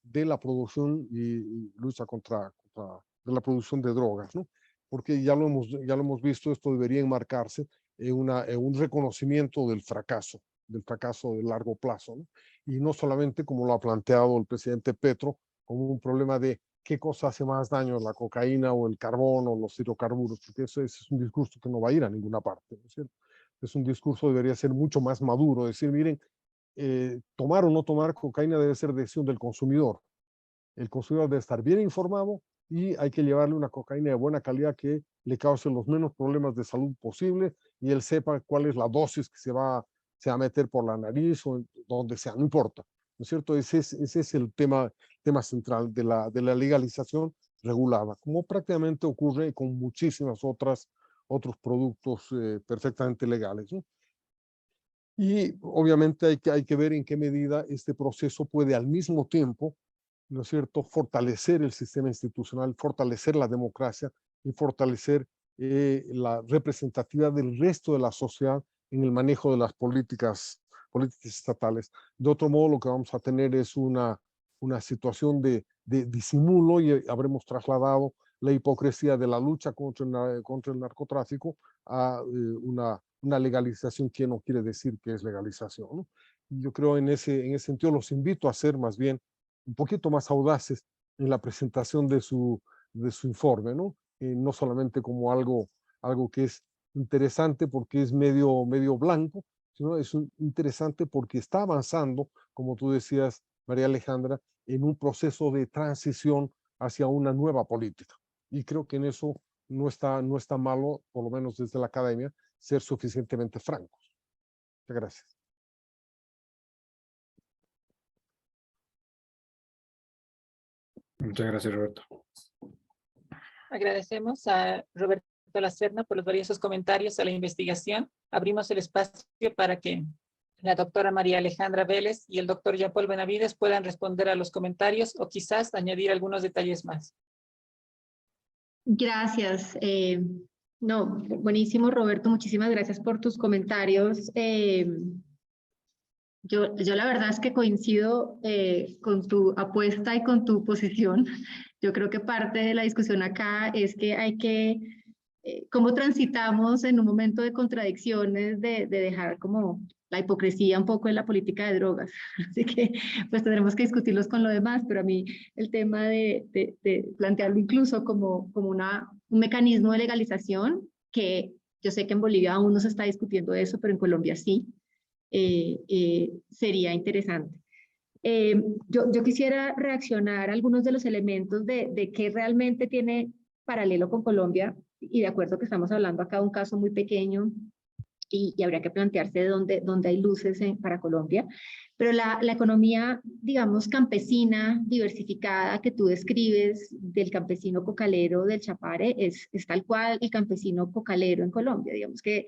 de la producción y lucha contra de la producción de drogas, ¿no? Porque ya lo hemos visto, esto debería enmarcarse en un reconocimiento del fracaso de largo plazo, ¿no? Y no solamente como lo ha planteado el presidente Petro, como un problema de qué cosa hace más daño, la cocaína o el carbón o los hidrocarburos, porque ese es un discurso que no va a ir a ninguna parte, ¿no es cierto? Es un discurso que debería ser mucho más maduro, decir, miren, tomar o no tomar cocaína debe ser decisión del consumidor. El consumidor debe estar bien informado y hay que llevarle una cocaína de buena calidad que le cause los menos problemas de salud posible y él sepa cuál es la dosis que se va a meter por la nariz o donde sea, no importa, ¿no es cierto? Ese es el tema central de la legalización regulada, como prácticamente ocurre con muchísimas otros productos perfectamente legales, ¿no? Y obviamente hay que ver en qué medida este proceso puede al mismo tiempo, ¿no es cierto?, fortalecer el sistema institucional, fortalecer la democracia y fortalecer la representatividad del resto de la sociedad en el manejo de las políticas estatales. De otro modo, lo que vamos a tener es una situación de disimulo y habremos trasladado la hipocresía de la lucha contra el narcotráfico a una legalización que no quiere decir que es legalización, ¿no? Yo creo en ese sentido los invito a ser más bien un poquito más audaces en la presentación de su informe, ¿no? No solamente como algo que es interesante porque es medio blanco, sino es interesante porque está avanzando, como tú decías, María Alejandra, en un proceso de transición hacia una nueva política. Y creo que en eso no está malo, por lo menos desde la academia, ser suficientemente francos. Muchas gracias. Muchas gracias, Roberto. Agradecemos a Roberto Lacerna por los valiosos comentarios a la investigación. Abrimos el espacio para que la doctora María Alejandra Vélez y el doctor Jean-Paul Benavides puedan responder a los comentarios o quizás añadir algunos detalles más. Gracias. No, buenísimo, Roberto. Muchísimas gracias por tus comentarios. Yo la verdad es que coincido con tu apuesta y con tu posición. Yo creo que parte de la discusión acá es que hay que, cómo transitamos en un momento de contradicciones, de dejar como la hipocresía un poco en la política de drogas. Así que pues tendremos que discutirlos con lo demás, pero a mí el tema de plantearlo incluso como un mecanismo de legalización, que yo sé que en Bolivia aún no se está discutiendo eso, pero en Colombia sí. Sería interesante. Yo quisiera reaccionar a algunos de los elementos de qué realmente tiene paralelo con Colombia, y de acuerdo que estamos hablando acá de un caso muy pequeño y habría que plantearse dónde hay luces para Colombia, pero la economía, digamos, campesina, diversificada que tú describes del campesino cocalero del Chapare es tal cual el campesino cocalero en Colombia. Digamos que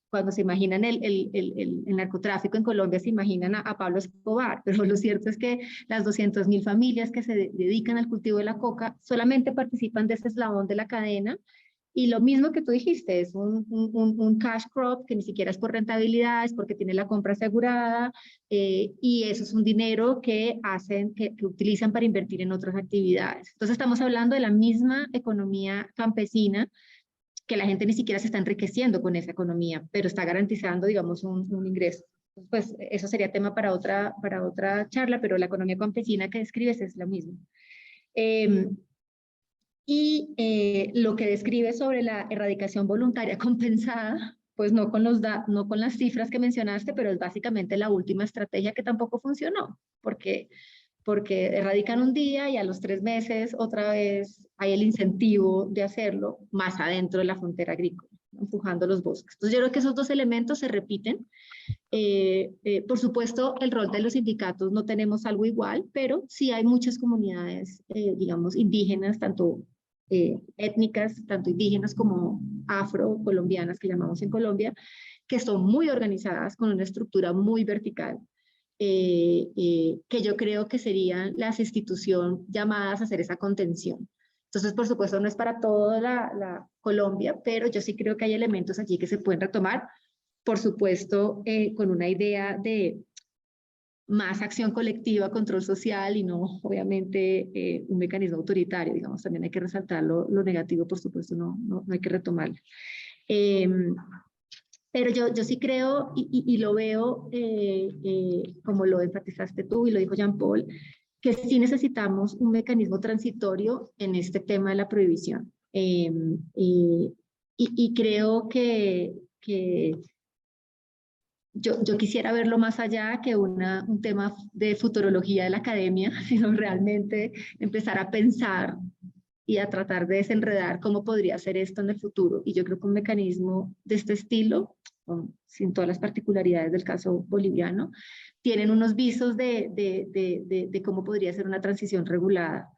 cuando se imaginan el narcotráfico en Colombia, se imaginan a Pablo Escobar, pero lo cierto es que las 200.000 familias que se dedican al cultivo de la coca solamente participan de ese eslabón de la cadena, y lo mismo que tú dijiste, es un cash crop que ni siquiera es por rentabilidad, es porque tiene la compra asegurada, y eso es un dinero que utilizan para invertir en otras actividades. Entonces estamos hablando de la misma economía campesina, que la gente ni siquiera se está enriqueciendo con esa economía, pero está garantizando, digamos, un ingreso. Pues eso sería tema para otra charla, pero la economía campesina que describes es lo mismo. Lo que describe sobre la erradicación voluntaria compensada, pues no con las cifras que mencionaste, pero es básicamente la última estrategia que tampoco funcionó, porque porque erradican un día y a los 3 meses otra vez hay el incentivo de hacerlo más adentro de la frontera agrícola, empujando los bosques. Entonces yo creo que esos dos elementos se repiten. Por supuesto, el rol de los sindicatos no tenemos algo igual, pero sí hay muchas comunidades, digamos, indígenas, tanto étnicas, tanto indígenas como afrocolombianas, que llamamos en Colombia, que son muy organizadas con una estructura muy vertical, que yo creo que serían las instituciones llamadas a hacer esa contención. Entonces, por supuesto, no es para toda la Colombia, pero yo sí creo que hay elementos allí que se pueden retomar, por supuesto, con una idea de más acción colectiva, control social y no, obviamente, un mecanismo autoritario, digamos, también hay que resaltar lo negativo, por supuesto, no hay que retomarlo. Pero yo sí creo y lo veo, como lo enfatizaste tú y lo dijo Jean-Paul, que sí necesitamos un mecanismo transitorio en este tema de la prohibición. Y creo que yo quisiera verlo más allá que un tema de futurología de la academia, sino realmente empezar a pensar y a tratar de desenredar cómo podría ser esto en el futuro. Y yo creo que un mecanismo de este estilo, sin todas las particularidades del caso boliviano, tienen unos visos de cómo podría ser una transición regulada.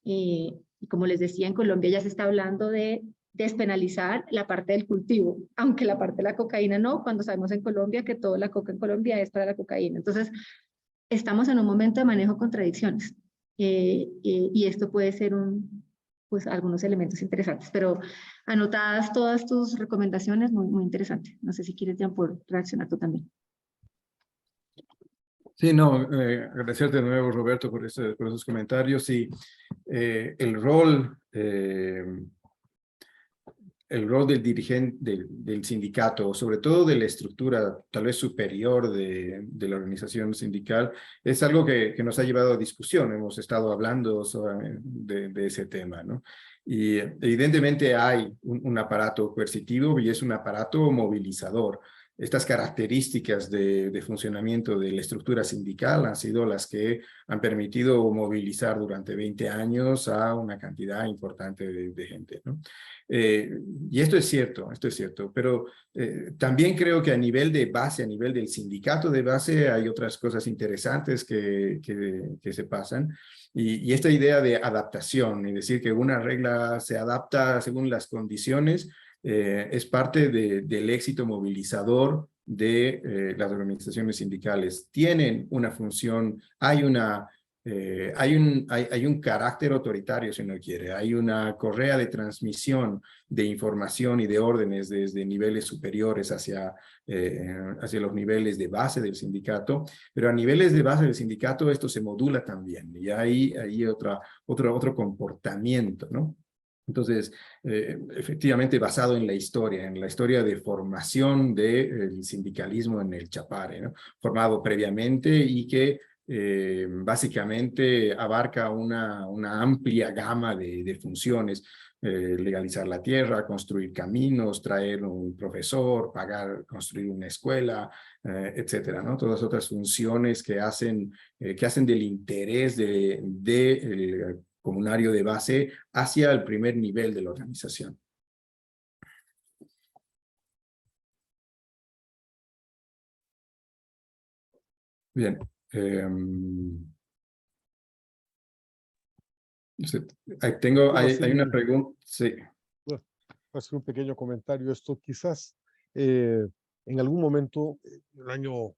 Y como les decía, en Colombia ya se está hablando de despenalizar la parte del cultivo, aunque la parte de la cocaína no, cuando sabemos en Colombia que toda la coca en Colombia es para la cocaína. Entonces, estamos en un momento de manejo de contradicciones. Y esto puede ser pues algunos elementos interesantes, pero anotadas todas tus recomendaciones, muy interesante. No sé si quieres, Jean-Paul, reaccionar tú también. Sí, no, agradecerte de nuevo, Roberto, por esos comentarios. Y el rol del dirigente del sindicato, sobre todo de la estructura tal vez superior de la organización sindical, es algo que nos ha llevado a discusión. Hemos estado hablando de ese tema, ¿no? Y evidentemente hay un aparato coercitivo y es un aparato movilizador. Estas características de funcionamiento de la estructura sindical han sido las que han permitido movilizar durante 20 años a una cantidad importante de gente, ¿no? Y esto es cierto, pero también creo que a nivel de base, a nivel del sindicato de base, hay otras cosas interesantes que se pasan. Y esta idea de adaptación, es decir, que una regla se adapta según las condiciones, es parte del éxito movilizador de las organizaciones sindicales. Tienen una función, hay un carácter autoritario, si uno quiere. Hay una correa de transmisión de información y de órdenes desde niveles superiores hacia los niveles de base del sindicato, pero a niveles de base del sindicato esto se modula también y hay otro comportamiento, ¿no? Entonces, efectivamente basado en la historia de formación del sindicalismo en el Chapare, ¿no? Formado previamente y que básicamente abarca una amplia gama de funciones, legalizar la tierra, construir caminos, traer un profesor, construir una escuela, etcétera, ¿no? Todas otras funciones que hacen del interés del comunario de base hacia el primer nivel de la organización. Bien. Hay una pregunta. Sí. Voy a hacer un pequeño comentario. Esto quizás en algún momento, en el año,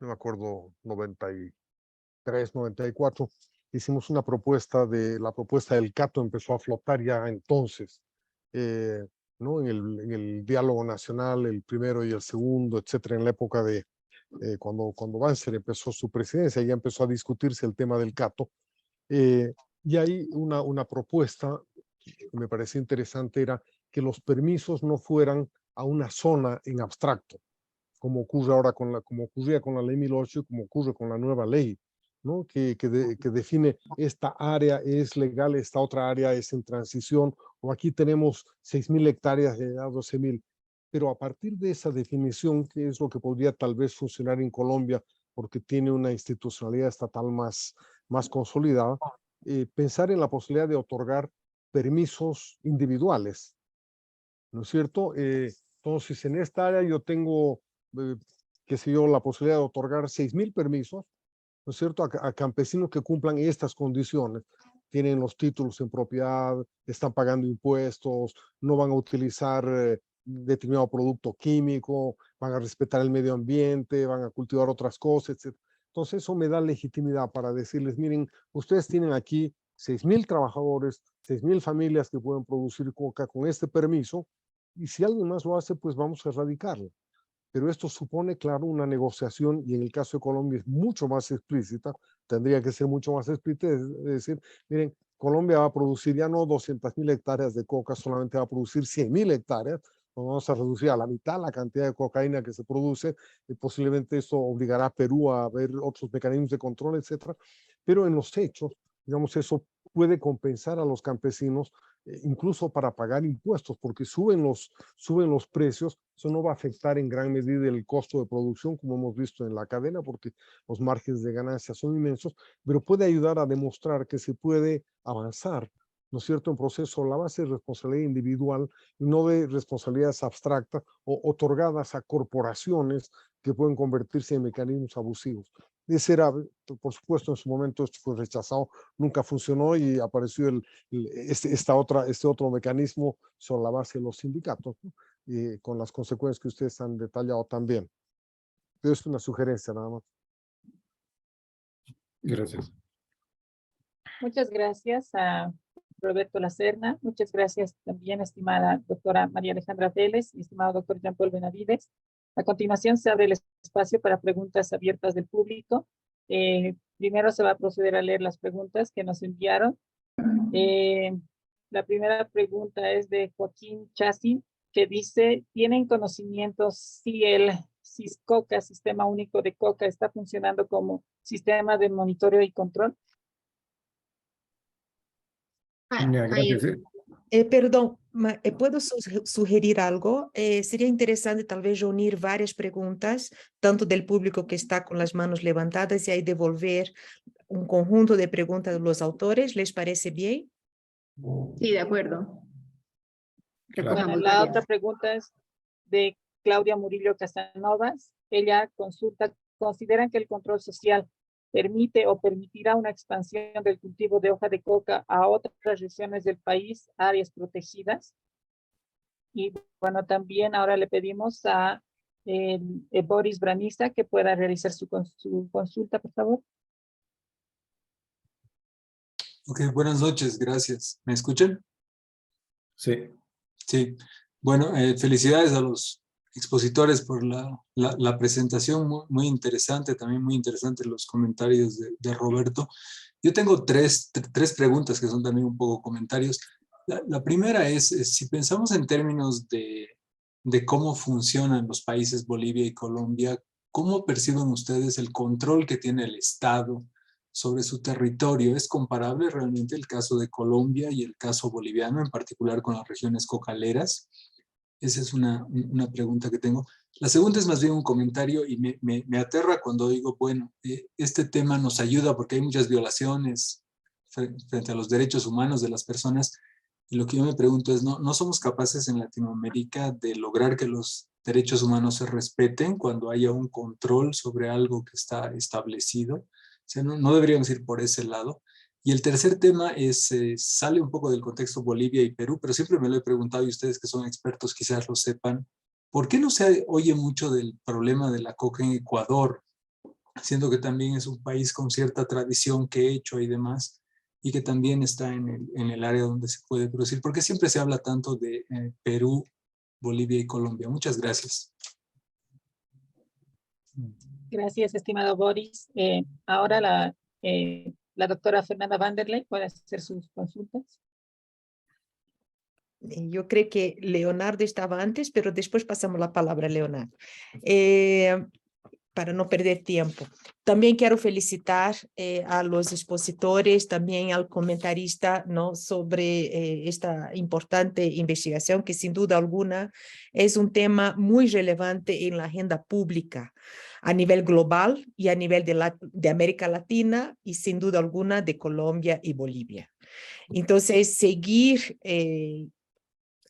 no me acuerdo, 93, 94, hicimos una propuesta la propuesta del Cato empezó a flotar ya entonces, ¿no? En el diálogo nacional, el primero y el segundo, etcétera, en la época de cuando Banzer empezó su presidencia, ya empezó a discutirse el tema del Cato. Y hay una propuesta que me parece interesante, era que los permisos no fueran a una zona en abstracto, como ocurre ahora como ocurría con la ley 1008 y como ocurre con la nueva ley, ¿no? Que define esta área es legal, esta otra área es en transición, o aquí tenemos 6.000 hectáreas de 12.000. Pero a partir de esa definición, que es lo que podría tal vez funcionar en Colombia, porque tiene una institucionalidad estatal más más consolidada, pensar en la posibilidad de otorgar permisos individuales, ¿no es cierto? Entonces, en esta área yo tengo, qué sé yo, la posibilidad de otorgar 6,000 permisos, ¿no es cierto?, a campesinos que cumplan estas condiciones. Tienen los títulos en propiedad, están pagando impuestos, no van a utilizar determinado producto químico, van a respetar el medio ambiente, van a cultivar otras cosas, etc. Entonces, eso me da legitimidad para decirles, miren, ustedes tienen aquí 6,000 trabajadores, 6,000 familias que pueden producir coca con este permiso, y si alguien más lo hace, pues vamos a erradicarlo. Pero esto supone, claro, una negociación, y en el caso de Colombia es mucho más explícita, tendría que ser mucho más explícita, es decir, miren, Colombia va a producir ya no 200,000 hectáreas de coca, solamente va a producir 100,000 hectáreas, vamos a reducir a la mitad la cantidad de cocaína que se produce, y posiblemente esto obligará a Perú a ver otros mecanismos de control, etcétera. Pero en los hechos, digamos, eso puede compensar a los campesinos, incluso para pagar impuestos, porque suben los precios. Eso no va a afectar en gran medida el costo de producción, como hemos visto en la cadena, porque los márgenes de ganancia son inmensos, pero puede ayudar a demostrar que se puede avanzar, ¿no es cierto?, en proceso a la base de responsabilidad individual y no de responsabilidades abstractas o otorgadas a corporaciones que pueden convertirse en mecanismos abusivos. Ese era, por supuesto, en su momento esto fue rechazado, nunca funcionó, y apareció este otro mecanismo sobre la base de los sindicatos, ¿no?, y con las consecuencias que ustedes han detallado también. Pero es una sugerencia nada más. Gracias. Muchas gracias a Roberto Lacerna. Muchas gracias también, estimada doctora María Alejandra Vélez y estimado doctor Jean-Paul Benavides. A continuación se abre el espacio para preguntas abiertas del público. Primero se va a proceder a leer las preguntas que nos enviaron. La primera pregunta es de Joaquín Chassin, que dice, ¿tienen conocimientos si el SISCOCA, Sistema Único de Coca, está funcionando como sistema de monitoreo y control? Gracias. Perdón, ¿puedo sugerir algo? Sería interesante tal vez reunir varias preguntas, tanto del público que está con las manos levantadas, y ahí devolver un conjunto de preguntas a los autores. ¿Les parece bien? Sí, de acuerdo. Claro. Bueno, Recojamos la varias. otra pregunta es de Claudia Murillo Casanovas. Ella consulta, ¿consideran que el control social permite o permitirá una expansión del cultivo de hoja de coca a otras regiones del país, áreas protegidas? Y bueno, también ahora le pedimos a Boris Braniza que pueda realizar su consulta, por favor. Ok, buenas noches, gracias. ¿Me escuchan? Sí. Sí. Bueno, felicidades a los expositores por la presentación, muy interesante, también muy interesantes los comentarios de Roberto. Yo tengo tres preguntas que son también un poco comentarios. La primera es, si pensamos en términos de cómo funcionan los países Bolivia y Colombia, ¿cómo perciben ustedes el control que tiene el Estado sobre su territorio? ¿Es comparable realmente el caso de Colombia y el caso boliviano, en particular con las regiones cocaleras? Esa es una pregunta que tengo. La segunda es más bien un comentario, y me aterra cuando digo, bueno, este tema nos ayuda porque hay muchas violaciones frente a los derechos humanos de las personas, y lo que yo me pregunto es, ¿no somos capaces en Latinoamérica de lograr que los derechos humanos se respeten cuando haya un control sobre algo que está establecido? O sea, no deberíamos ir por ese lado. Y el tercer tema es, sale un poco del contexto Bolivia y Perú, pero siempre me lo he preguntado, y ustedes que son expertos quizás lo sepan, ¿por qué no se oye mucho del problema de la coca en Ecuador? Siendo que también es un país con cierta tradición, quechua y demás, y que también está en el área donde se puede producir. ¿Por qué siempre se habla tanto de Perú, Bolivia y Colombia? Muchas gracias. Gracias, estimado Boris. Ahora la doctora Fernanda Vanderlei puede hacer sus consultas. Yo creo que Leonardo estaba antes, pero después pasamos la palabra a Leonardo. para no perder tiempo. También quiero felicitar a los expositores, también al comentarista, ¿no? sobre esta importante investigación que sin duda alguna es un tema muy relevante en la agenda pública a nivel global y a nivel de América Latina y sin duda alguna de Colombia y Bolivia. Entonces, seguir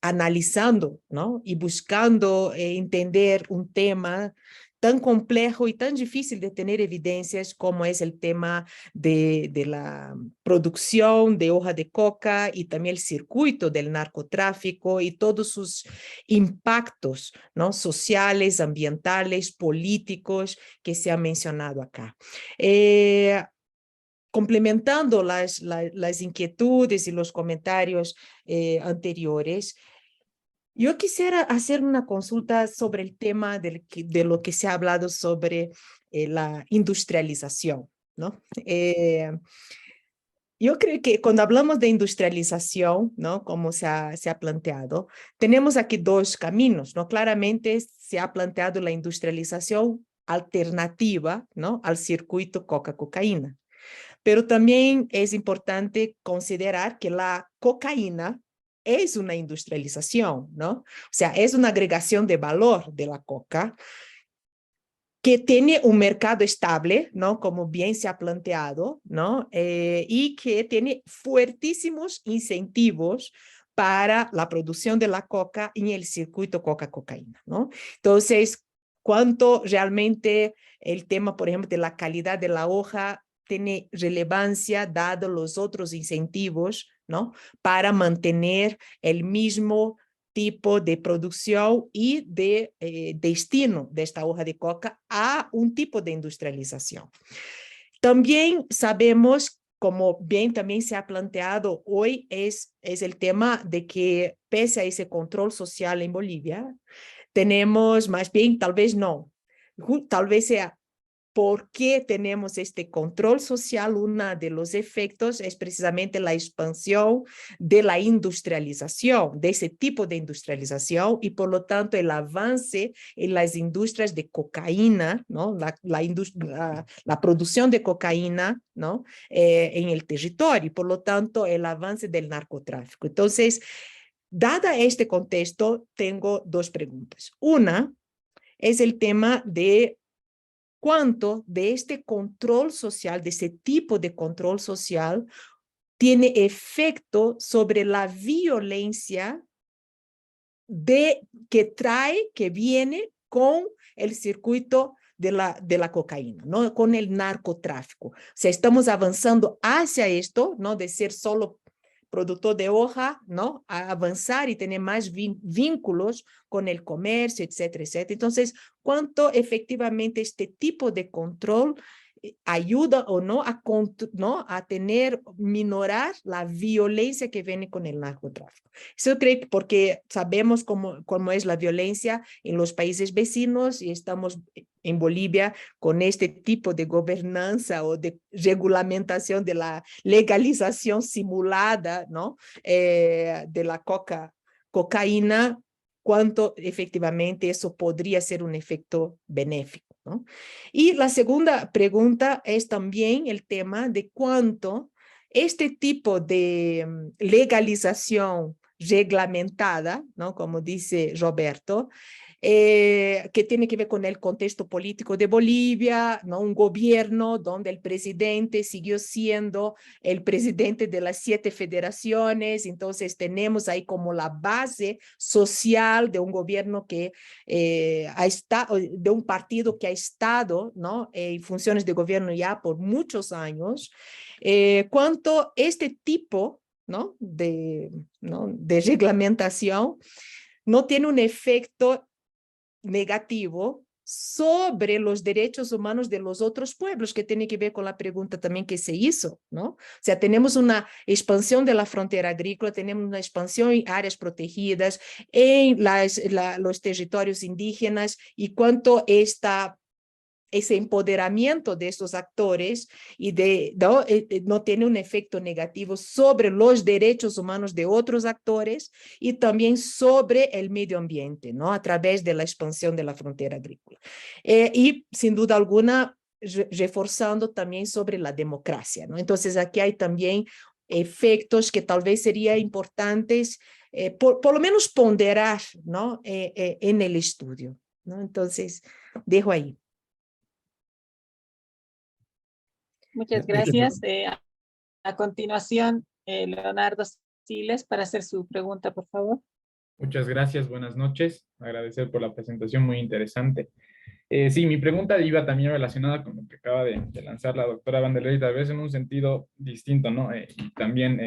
analizando, ¿no? y buscando entender un tema tan complejo y tan difícil de tener evidencias como es el tema de la producción de hoja de coca y también el circuito del narcotráfico y todos sus impactos, ¿no? sociales, ambientales, políticos que se han mencionado acá. Complementando las inquietudes y los comentarios anteriores, yo quisiera hacer una consulta sobre el tema de lo que se ha hablado sobre la industrialización, ¿no? Yo creo que cuando hablamos de industrialización, ¿no? Como se ha planteado, tenemos aquí dos caminos, ¿no? Claramente se ha planteado la industrialización alternativa, ¿no? al circuito coca-cocaína. Pero también es importante considerar que la cocaína es una industrialización, ¿no? O sea, es una agregación de valor de la coca que tiene un mercado estable, ¿no? Como bien se ha planteado, ¿no? Y que tiene fuertísimos incentivos para la producción de la coca en el circuito coca-cocaína, ¿no? Entonces, ¿cuánto realmente el tema, por ejemplo, de la calidad de la hoja tiene relevancia dado los otros incentivos, ¿no? para mantener el mismo tipo de producción y de destino de esta hoja de coca a un tipo de industrialización. También sabemos, como bien también se ha planteado hoy, es el tema de que pese a ese control social en Bolivia, tenemos más bien, tal vez no, tal vez sea ¿por qué tenemos este control social? Uno de los efectos es precisamente la expansión de la industrialización, de ese tipo de industrialización y por lo tanto el avance en las industrias de cocaína, ¿no? la producción de cocaína, ¿no? En el territorio y por lo tanto el avance del narcotráfico. Entonces, dada este contexto, tengo dos preguntas. Una es el tema de cuánto de este control social, de ese tipo de control social, tiene efecto sobre la violencia que viene con el circuito de la cocaína, ¿no? con el narcotráfico. O sea, estamos avanzando hacia esto, ¿no? de ser solo productor de hoja, ¿no? a avanzar y tener más vínculos con el comercio, etcétera, etcétera. Entonces, ¿cuánto efectivamente este tipo de control ayuda o no a minorar la violencia que viene con el narcotráfico? Eso creo que porque sabemos cómo es la violencia en los países vecinos y estamos en Bolivia con este tipo de gobernanza o de regulamentación de la legalización simulada, ¿no? De la cocaína, cuánto efectivamente eso podría ser un efecto benéfico, ¿no? Y la segunda pregunta es también el tema de cuánto este tipo de legalización reglamentada, ¿no? como dice Roberto, que tiene que ver con el contexto político de Bolivia, ¿no? un gobierno donde el presidente siguió siendo el presidente de las 7 federaciones, entonces tenemos ahí como la base social de un gobierno que ha estado, de un partido que ha estado, ¿no? en funciones de gobierno ya por muchos años, cuánto este tipo, ¿no? de reglamentación no tiene un efecto negativo sobre los derechos humanos de los otros pueblos, que tiene que ver con la pregunta también que se hizo, ¿no? O sea, tenemos una expansión de la frontera agrícola, tenemos una expansión en áreas protegidas, en los territorios indígenas, y cuánto esta ese empoderamiento de estos actores y no tiene un efecto negativo sobre los derechos humanos de otros actores y también sobre el medio ambiente, ¿no? A través de la expansión de la frontera agrícola. Y sin duda alguna, reforzando también sobre la democracia, ¿no? Entonces aquí hay también efectos que tal vez serían importantes, por lo menos ponderar, ¿no? En el estudio, ¿no? Entonces, dejo ahí. Muchas gracias. A continuación, Leonardo Siles, para hacer su pregunta, por favor. Muchas gracias, buenas noches. Agradecer por la presentación, muy interesante. Sí, mi pregunta iba también relacionada con lo que acaba de lanzar la doctora Vanderlei, tal vez en un sentido distinto, ¿no? Y también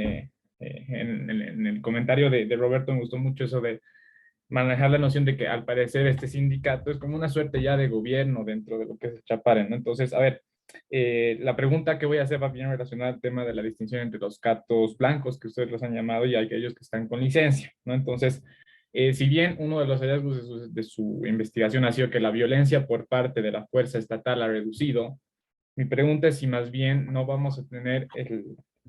en el comentario de Roberto me gustó mucho eso de manejar la noción de que al parecer este sindicato es como una suerte ya de gobierno dentro de lo que es Chapare, ¿no? Entonces, a ver, la pregunta que voy a hacer va bien relacionada al tema de la distinción entre los catos blancos, que ustedes los han llamado, y aquellos que están con licencia, ¿no? Entonces, si bien uno de los hallazgos de su investigación ha sido que la violencia por parte de la fuerza estatal ha reducido, mi pregunta es si más bien no vamos a tener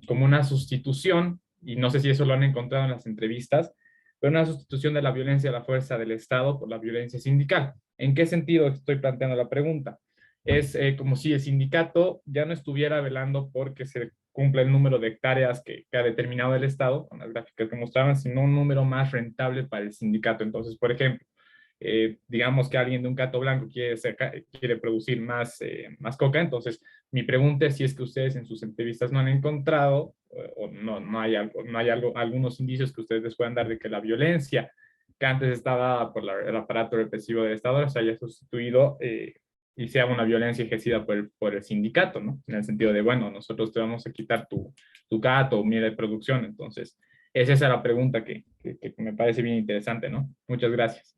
como una sustitución, y no sé si eso lo han encontrado en las entrevistas, pero una sustitución de la violencia a la fuerza del Estado por la violencia sindical. ¿En qué sentido estoy planteando la pregunta? Es como si el sindicato ya no estuviera velando porque se cumpla el número de hectáreas que ha determinado el Estado, con las gráficas que mostraban, sino un número más rentable para el sindicato. Entonces, por ejemplo, digamos que alguien de un cato blanco quiere producir más coca, entonces mi pregunta es si es que ustedes en sus entrevistas no han encontrado o no hay algunos indicios que ustedes les puedan dar de que la violencia que antes estaba por el aparato represivo del Estado se haya sustituido y sea una violencia ejercida por el sindicato, ¿no? En el sentido de, bueno, nosotros te vamos a quitar tu cato o miel de producción. Entonces, esa es la pregunta que me parece bien interesante, ¿no? Muchas gracias.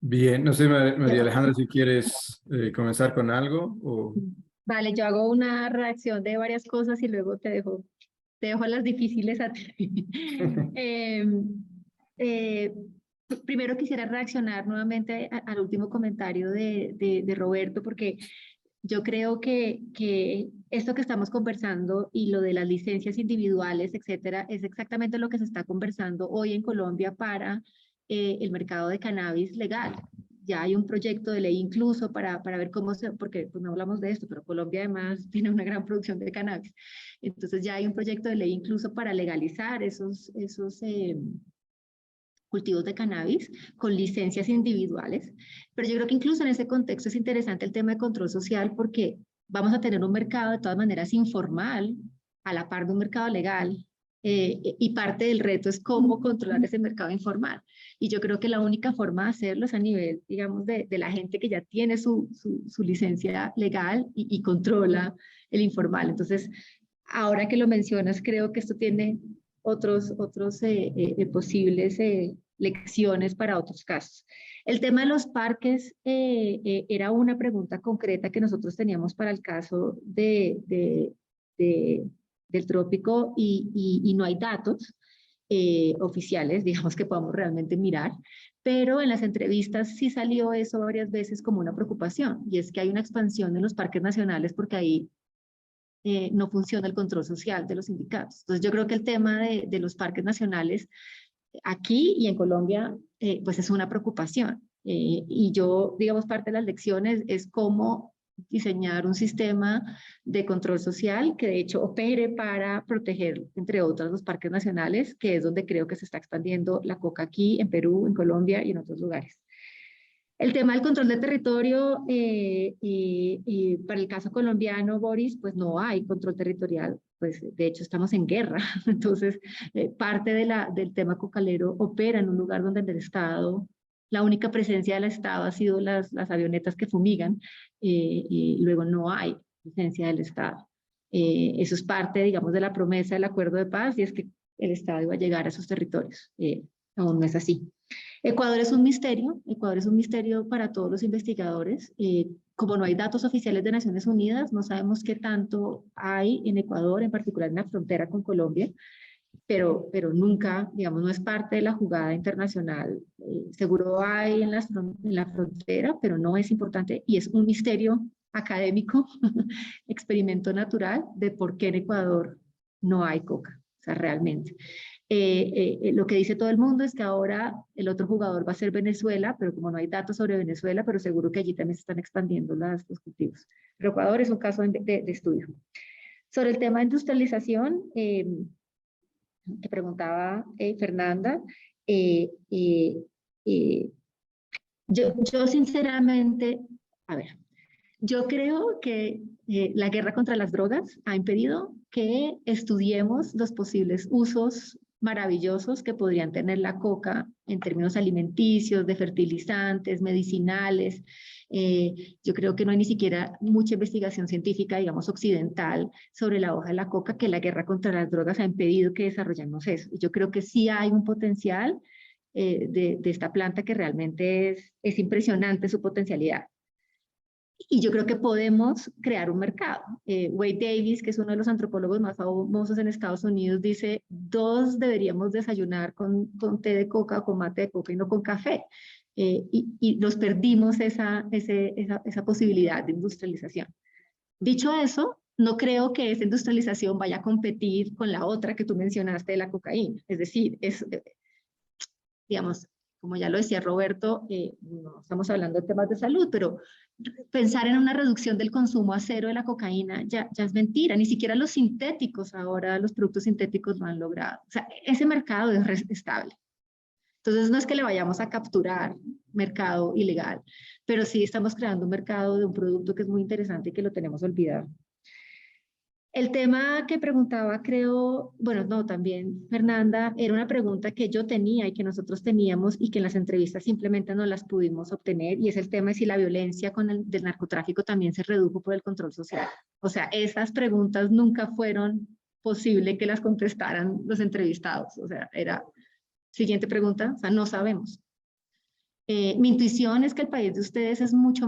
Bien, no sé, María Alejandra, si quieres comenzar con algo o... Vale, yo hago una reacción de varias cosas y luego te dejo las difíciles a ti. Primero quisiera reaccionar nuevamente al último comentario de Roberto, porque yo creo que esto que estamos conversando y lo de las licencias individuales, etcétera, es exactamente lo que se está conversando hoy en Colombia para el mercado de cannabis legal. Ya hay un proyecto de ley incluso para ver cómo porque pues no hablamos de esto, pero Colombia además tiene una gran producción de cannabis. Entonces ya hay un proyecto de ley incluso para legalizar esos cultivos de cannabis con licencias individuales. Pero yo creo que incluso en ese contexto es interesante el tema de control social porque vamos a tener un mercado de todas maneras informal a la par de un mercado legal. Y parte del reto es cómo controlar ese mercado informal. Y yo creo que la única forma de hacerlo es a nivel, digamos, de la gente que ya tiene su licencia legal y controla el informal. Entonces, ahora que lo mencionas, creo que esto tiene otros posibles lecciones para otros casos. El tema de los parques era una pregunta concreta que nosotros teníamos para el caso del trópico y no hay datos oficiales, digamos, que podamos realmente mirar, pero en las entrevistas sí salió eso varias veces como una preocupación, y es que hay una expansión en los parques nacionales porque ahí no funciona el control social de los sindicatos. Entonces yo creo que el tema de los parques nacionales aquí y en Colombia pues es una preocupación. Y yo, digamos, parte de las lecciones es cómo diseñar un sistema de control social que de hecho opere para proteger, entre otras, los parques nacionales, que es donde creo que se está expandiendo la coca aquí, en Perú, en Colombia y en otros lugares. El tema del control de territorio, para el caso colombiano, Boris, pues no hay control territorial, pues de hecho estamos en guerra, entonces parte del tema cocalero opera en un lugar donde el Estado, la única presencia del Estado ha sido las avionetas que fumigan, y luego no hay presencia del Estado. Eso es parte, digamos, de la promesa del acuerdo de paz, y es que el Estado iba a llegar a esos territorios. Aún no es así. Ecuador es un misterio para todos los investigadores. Como no hay datos oficiales de Naciones Unidas, no sabemos qué tanto hay en Ecuador, en particular en la frontera con Colombia. pero nunca, digamos, no es parte de la jugada internacional. Seguro hay en la frontera, pero no es importante y es un misterio académico, experimento natural de por qué en Ecuador no hay coca, o sea, realmente. Lo que dice todo el mundo es que ahora el otro jugador va a ser Venezuela, pero como no hay datos sobre Venezuela, pero seguro que allí también se están expandiendo los cultivos. Pero Ecuador es un caso de estudio. Sobre el tema de industrialización, que preguntaba Fernanda, yo sinceramente, a ver, yo creo que la guerra contra las drogas ha impedido que estudiemos los posibles usos maravillosos que podrían tener la coca en términos alimenticios, de fertilizantes, medicinales. Yo creo que no hay ni siquiera mucha investigación científica, digamos, occidental sobre la hoja de la coca, que la guerra contra las drogas ha impedido que desarrollemos eso. Yo creo que sí hay un potencial de esta planta que realmente es impresionante su potencialidad. Y yo creo que podemos crear un mercado. Wade Davis, que es uno de los antropólogos más famosos en Estados Unidos, dice, 2 deberíamos desayunar con té de coca o con mate de coca y no con café. Y nos perdimos esa posibilidad de industrialización. Dicho eso, no creo que esa industrialización vaya a competir con la otra que tú mencionaste de la cocaína. Es decir, digamos, como ya lo decía Roberto, no estamos hablando de temas de salud, pero pensar en una reducción del consumo a 0 de la cocaína ya es mentira. Ni siquiera los sintéticos ahora, los productos sintéticos lo han logrado. O sea, ese mercado es estable. Entonces no es que le vayamos a capturar mercado ilegal, pero sí estamos creando un mercado de un producto que es muy interesante y que lo tenemos olvidado. El tema que preguntaba, creo, bueno, no, también Fernanda, era una pregunta que yo tenía y que nosotros teníamos y que en las entrevistas simplemente no las pudimos obtener, y es el tema de si la violencia del narcotráfico también se redujo por el control social. O sea, esas preguntas nunca fueron posible que las contestaran los entrevistados. O sea, era, siguiente pregunta, o sea, no sabemos. Mi intuición es que el país de ustedes es mucho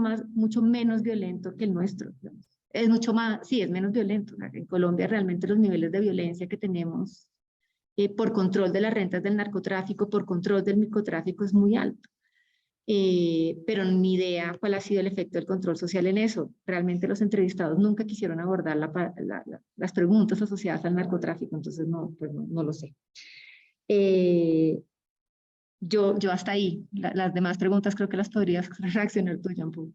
menos violento que el nuestro, digamos. Es mucho más, sí, es menos violento. En Colombia realmente los niveles de violencia que tenemos por control de las rentas del narcotráfico, por control del microtráfico es muy alto. Pero ni idea cuál ha sido el efecto del control social en eso. Realmente los entrevistados nunca quisieron abordar las preguntas asociadas al narcotráfico, entonces no, pues no lo sé. Yo hasta ahí. Las demás preguntas creo que las podrías reaccionar tú, Jean-Paul.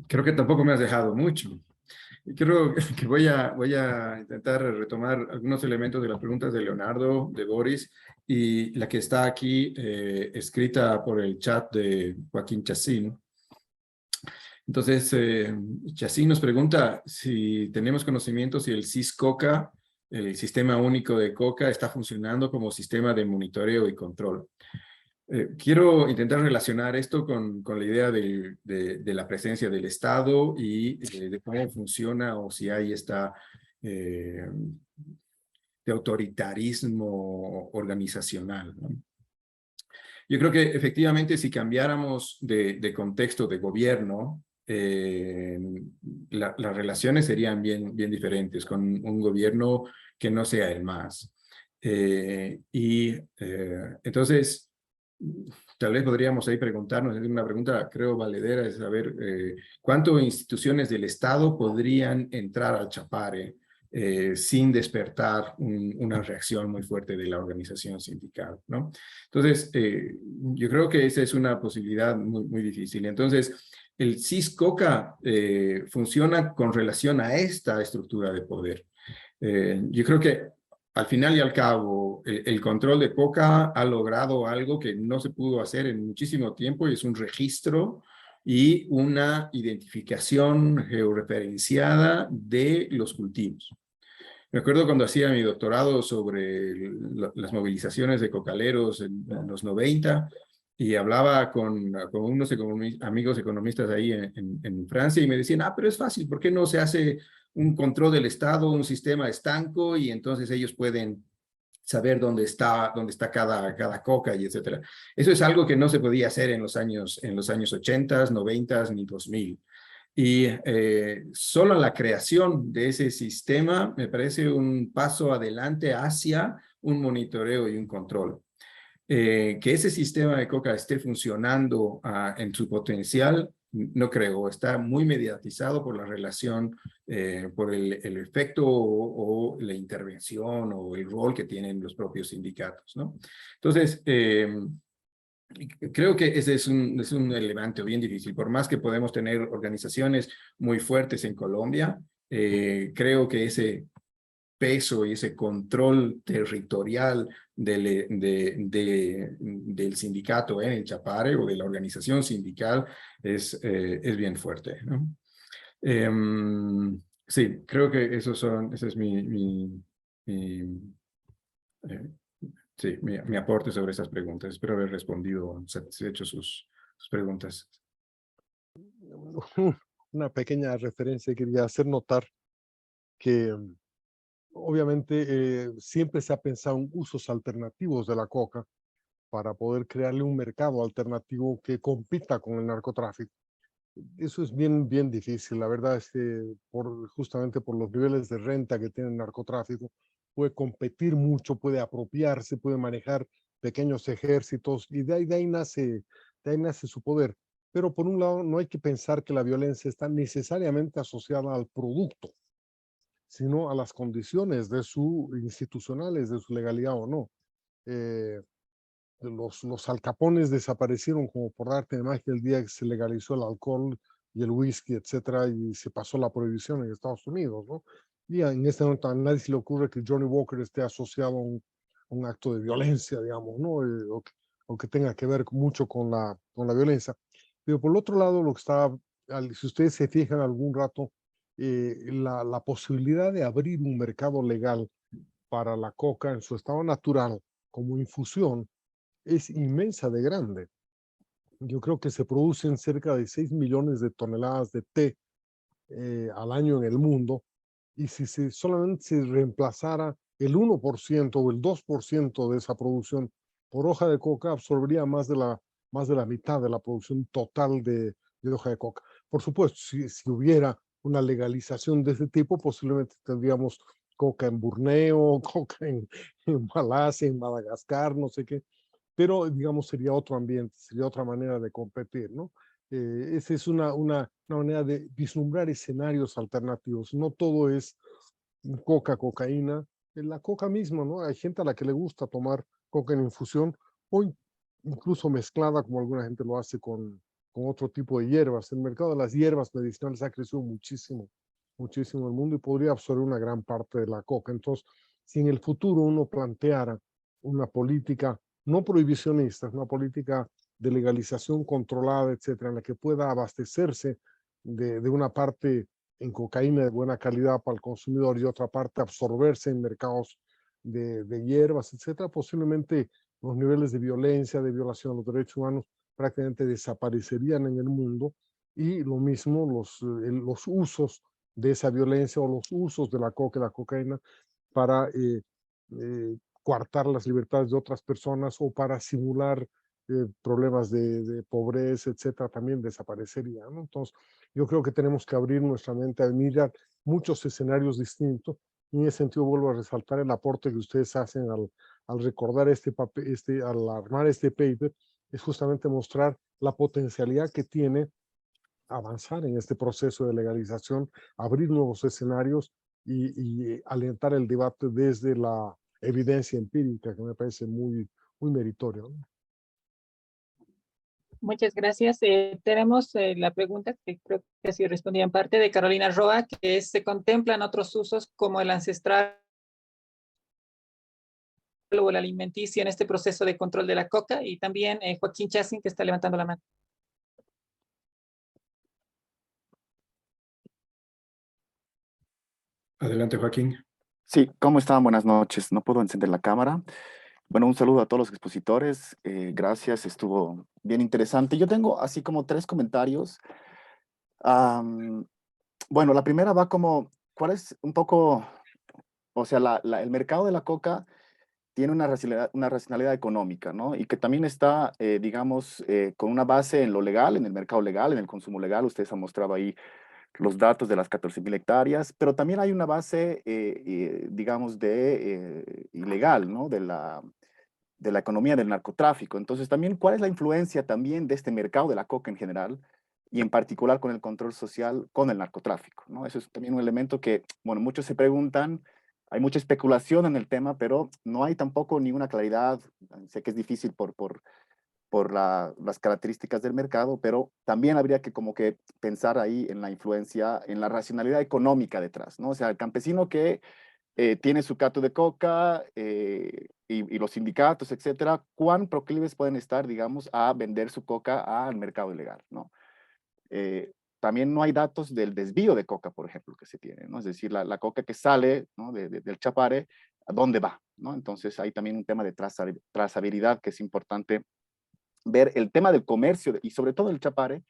Creo que tampoco me has dejado mucho. Creo que voy a intentar retomar algunos elementos de las preguntas de Leonardo, de Boris, y la que está aquí escrita por el chat de Joaquín Chacín. Entonces, Chacín nos pregunta si tenemos conocimiento si el SIS-COCA, el Sistema Único de Coca, está funcionando como sistema de monitoreo y control. Quiero intentar relacionar esto con la idea de la presencia del Estado y de cómo funciona o si hay de autoritarismo organizacional, ¿no? Yo creo que efectivamente si cambiáramos de contexto de gobierno, las relaciones serían bien diferentes con un gobierno que no sea el MAS. Entonces, tal vez podríamos ahí preguntarnos, es una pregunta creo valedera, es saber cuántas instituciones del Estado podrían entrar al Chapare sin despertar una reacción muy fuerte de la organización sindical, ¿no? Entonces, yo creo que esa es una posibilidad muy difícil. Entonces, el SIS-COCA funciona con relación a esta estructura de poder. Yo creo que al final y al cabo, el control de coca ha logrado algo que no se pudo hacer en muchísimo tiempo, y es un registro y una identificación georreferenciada de los cultivos. Me acuerdo cuando hacía mi doctorado sobre las movilizaciones de cocaleros en los 90, y hablaba con unos amigos economistas ahí en Francia, y me decían, pero es fácil, ¿por qué no se hace un control del Estado, un sistema estanco, y entonces ellos pueden saber dónde está cada coca, y etcétera? Eso es algo que no se podía hacer en los años 80, 90 ni 2000. Y solo la creación de ese sistema me parece un paso adelante hacia un monitoreo y un control. Que ese sistema de coca esté funcionando en su potencial, no creo. Está muy mediatizado por la relación, por el efecto o la intervención o el rol que tienen los propios sindicatos, ¿no? Entonces, creo que ese es un elemento bien difícil. Por más que podemos tener organizaciones muy fuertes en Colombia, creo que ese peso y ese control territorial del sindicato en el Chapare o de la organización sindical es bien fuerte, ¿no? Sí, creo que ese es mi aporte sobre esas preguntas. Espero haber respondido, satisfecho sus preguntas. Una pequeña referencia, quería hacer notar que obviamente siempre se ha pensado en usos alternativos de la coca para poder crearle un mercado alternativo que compita con el narcotráfico. Eso es bien difícil. La verdad es que justamente por los niveles de renta que tiene el narcotráfico, puede competir mucho, puede apropiarse, puede manejar pequeños ejércitos y de ahí nace su poder. Pero por un lado, no hay que pensar que la violencia está necesariamente asociada al producto, sino a las condiciones institucionales de su legalidad o no. Los alcapones desaparecieron, como por arte de magia, el día que se legalizó el alcohol y el whisky, etcétera, y se pasó la prohibición en Estados Unidos, ¿no? Y en este momento a nadie se le ocurre que Johnny Walker esté asociado a un acto de violencia, digamos, ¿no? O que tenga que ver mucho con la violencia. Pero por el otro lado, lo que está, si ustedes se fijan algún rato, la posibilidad de abrir un mercado legal para la coca en su estado natural como infusión es inmensa de grande. Yo creo que se producen cerca de 6 millones de toneladas de té al año en el mundo, y si solamente se reemplazara el 1% o el 2% de esa producción por hoja de coca, absorbería más de la mitad de la producción total de hoja de coca. Por supuesto, si hubiera una legalización de ese tipo, posiblemente tendríamos coca en Borneo, coca en Malasia, en Madagascar, no sé qué, pero digamos sería otro ambiente, sería otra manera de competir, ¿no? Esa es una manera de vislumbrar escenarios alternativos. No todo es cocaína. La coca misma, ¿no? Hay gente a la que le gusta tomar coca en infusión o incluso mezclada, como alguna gente lo hace con otro tipo de hierbas. El mercado de las hierbas medicinales ha crecido muchísimo en el mundo y podría absorber una gran parte de la coca. Entonces, si en el futuro uno planteara una política no prohibicionista, una política de legalización controlada, etcétera, en la que pueda abastecerse de una parte en cocaína de buena calidad para el consumidor y otra parte absorberse en mercados de hierbas, etcétera, posiblemente los niveles de violencia, de violación de los derechos humanos prácticamente desaparecerían en el mundo, y lo mismo los usos de esa violencia o los usos de la coca y la cocaína para coartar las libertades de otras personas o para simular problemas de pobreza, etcétera, también desaparecería, ¿no? Entonces, yo creo que tenemos que abrir nuestra mente a mirar muchos escenarios distintos, y en ese sentido vuelvo a resaltar el aporte que ustedes hacen al recordar al armar este paper, es justamente mostrar la potencialidad que tiene avanzar en este proceso de legalización, abrir nuevos escenarios y alentar el debate desde la evidencia empírica, que me parece muy meritorio, ¿no? Muchas gracias. Tenemos la pregunta que creo que sí respondía en parte de Carolina Roa, que es, ¿se contemplan otros usos como el ancestral o el alimenticio en este proceso de control de la coca? Y también Joaquín Chassin, que está levantando la mano. Adelante, Joaquín. Sí, ¿cómo están? Buenas noches. No puedo encender la cámara. Bueno, un saludo a todos los expositores. Gracias, estuvo bien interesante. Yo tengo así como 3 comentarios. Bueno, la primera va como, ¿cuál es un poco, o sea, el mercado de la coca tiene una racionalidad económica, ¿no? Y que también está, digamos, con una base en lo legal, en el mercado legal, en el consumo legal. Ustedes han mostrado ahí los datos de las 14.000 hectáreas, pero también hay una base, digamos, ilegal, ¿no? De la economía del narcotráfico. Entonces, también, ¿cuál es la influencia también de este mercado de la coca en general y en particular con el control social con el narcotráfico, ¿no? Eso es también un elemento que, bueno, muchos se preguntan, hay mucha especulación en el tema, pero no hay tampoco ninguna claridad. Sé que es difícil por las características del mercado, pero también habría que como que pensar ahí en la influencia, en la racionalidad económica detrás, ¿no? O sea, el campesino que tiene su cato de coca y los sindicatos, etcétera, ¿cuán proclives pueden estar, digamos, a vender su coca al mercado ilegal, ¿no? También no hay datos del desvío de coca, por ejemplo, que se tiene, ¿no? Es decir, la coca que sale, ¿no? del Chapare, ¿a dónde va, ¿no? Entonces hay también un tema de trazabilidad que es importante ver. El tema del comercio y sobre todo el Chapare,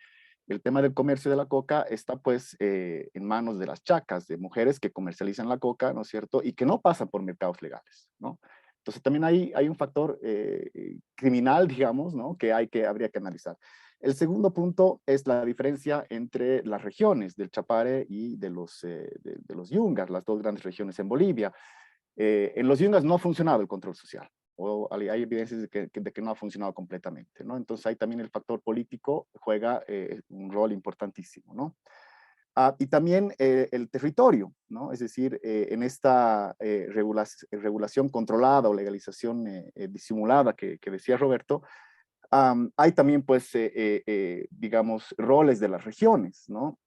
el tema del comercio de la coca está pues en manos de las chacas, de mujeres que comercializan la coca, ¿no es cierto? Y que no pasan por mercados legales, ¿no? Entonces también hay un factor criminal, digamos, ¿no? Que habría que analizar. El segundo punto es la diferencia entre las regiones del Chapare y de los Yungas, las dos grandes regiones en Bolivia. En los Yungas no ha funcionado el control social, o hay evidencias de que no ha funcionado completamente, ¿no? Entonces ahí también el factor político juega un rol importantísimo, ¿no? Y también el territorio, ¿no? Es decir, en esta regulación controlada o legalización disimulada que decía Roberto, hay también, pues, digamos, roles de las regiones, ¿no?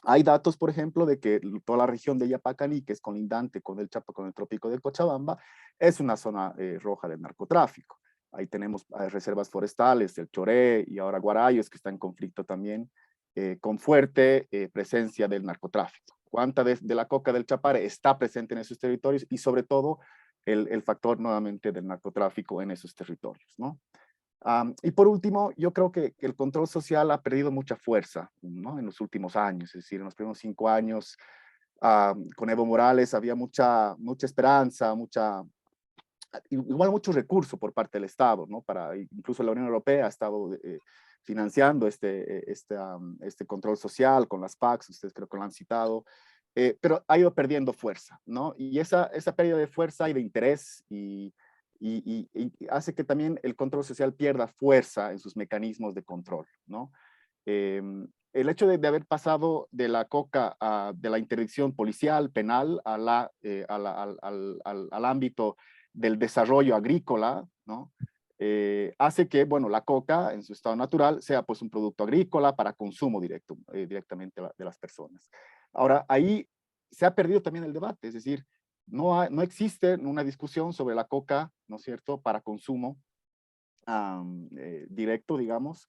Hay datos, por ejemplo, de que toda la región de Yapacaní, que es colindante con el trópico de Cochabamba, es una zona roja del narcotráfico. Ahí tenemos reservas forestales, el Choré y ahora Guarayos, que está en conflicto también, con fuerte presencia del narcotráfico. ¿Cuánta de la coca del Chapare está presente en esos territorios? Y sobre todo, el factor nuevamente del narcotráfico en esos territorios, ¿no? Y por último, yo creo que el control social ha perdido mucha fuerza, ¿no? En los últimos años, es decir, en los primeros 5 años, con Evo Morales había mucha esperanza, igual mucho recurso por parte del Estado, ¿no? Incluso la Unión Europea ha estado financiando este control social con las PACs, ustedes creo que lo han citado, pero ha ido perdiendo fuerza, ¿no? Y esa pérdida de fuerza y de interés y hace que también el control social pierda fuerza en sus mecanismos de control, ¿no? El hecho de haber pasado de la coca, de la interdicción policial, penal, al ámbito del desarrollo agrícola, ¿no? Hace que, bueno, la coca en su estado natural sea pues un producto agrícola para consumo directo, directamente de las personas. Ahora, ahí se ha perdido también el debate, es decir, no existe una discusión sobre la coca, ¿no es cierto?, para consumo directo, digamos.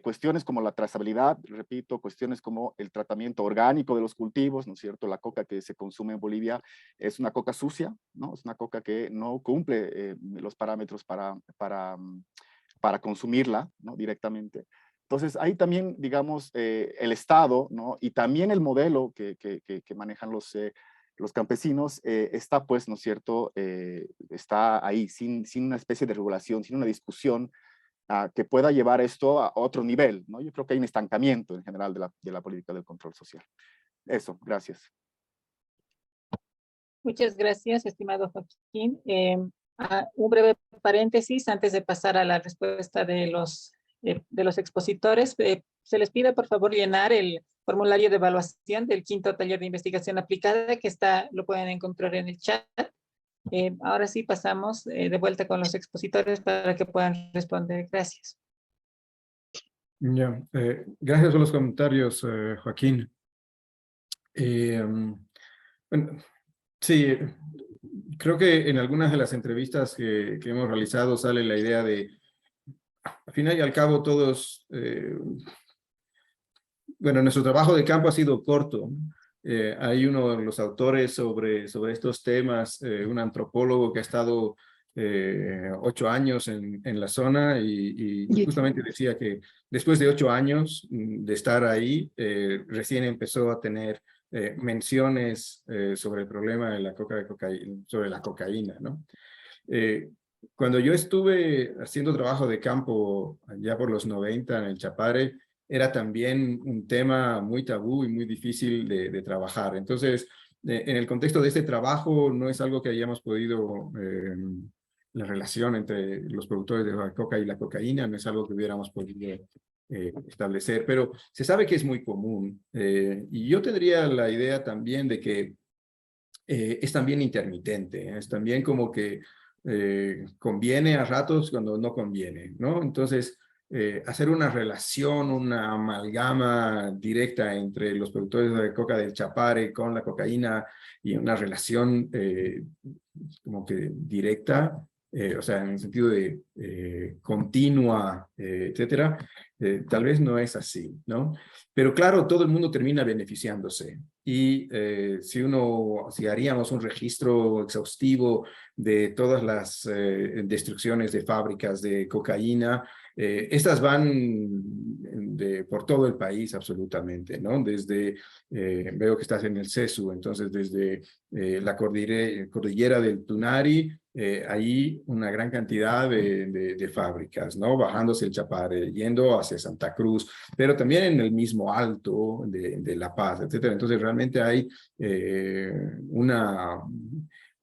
Cuestiones como la trazabilidad, repito, cuestiones como el tratamiento orgánico de los cultivos, ¿no es cierto? La coca que se consume en Bolivia es una coca sucia, ¿no? Es una coca que no cumple los parámetros para consumirla, ¿no? Directamente. Entonces, ahí también, digamos, el Estado, ¿no? Y también el modelo que manejan los campesinos está, pues, ¿no es cierto? Está ahí, sin una especie de regulación, sin una discusión que pueda llevar esto a otro nivel, ¿no? Yo creo que hay un estancamiento en general de la política del control social. Eso, gracias. Muchas gracias, estimado Joaquín. Un breve paréntesis antes de pasar a la respuesta de los expositores. Se les pide, por favor, llenar el formulario de evaluación del 5º taller de investigación aplicada, que lo pueden encontrar en el chat. Ahora sí pasamos de vuelta con los expositores para que puedan responder. Gracias. Ya, gracias por los comentarios, Joaquín. Bueno, sí, creo que en algunas de las entrevistas que hemos realizado sale la idea de, al final y al cabo, todos, bueno, nuestro trabajo de campo ha sido corto. Hay uno de los autores sobre estos temas, un antropólogo que ha estado 8 años en la zona y justamente decía que después de 8 años de estar ahí, recién empezó a tener menciones sobre el problema de la sobre la cocaína, ¿no? Cuando yo estuve haciendo trabajo de campo allá por los 90 en el Chapare, era también un tema muy tabú y muy difícil de trabajar. Entonces, en el contexto de este trabajo, no es algo que hayamos podido, la relación entre los productores de coca y la cocaína, no es algo que hubiéramos podido establecer, pero se sabe que es muy común. Y yo tendría la idea también de que es también intermitente, es también como que conviene a ratos cuando no conviene, ¿no? Entonces, hacer una relación, una amalgama directa entre los productores de coca del Chapare con la cocaína y una relación como que directa, o sea, en el sentido de continua, etcétera, tal vez no es así, ¿no? Pero claro, todo el mundo termina beneficiándose. Y si haríamos un registro exhaustivo de todas las destrucciones de fábricas de cocaína, estas van por todo el país absolutamente, ¿no? Desde, veo que estás en el CESU, entonces desde la cordillera del Tunari, hay una gran cantidad de fábricas, ¿no? Bajándose el Chapare, yendo hacia Santa Cruz, pero también en el mismo alto de La Paz, etcétera. Entonces realmente hay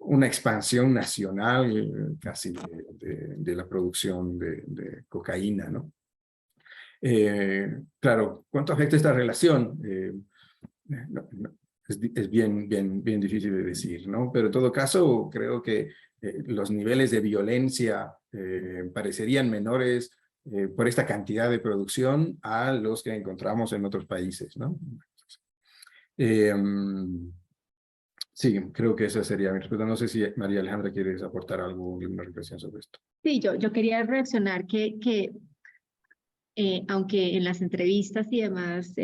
una expansión nacional casi de la producción de cocaína, ¿no? Claro, ¿cuánto afecta esta relación? Es bien difícil de decir, ¿no? Pero en todo caso, creo que los niveles de violencia parecerían menores por esta cantidad de producción a los que encontramos en otros países, ¿no? Sí, creo que esa sería mi respuesta. No sé si María Alejandra quieres aportar algo, alguna reflexión sobre esto. Sí, yo quería reaccionar que aunque en las entrevistas y demás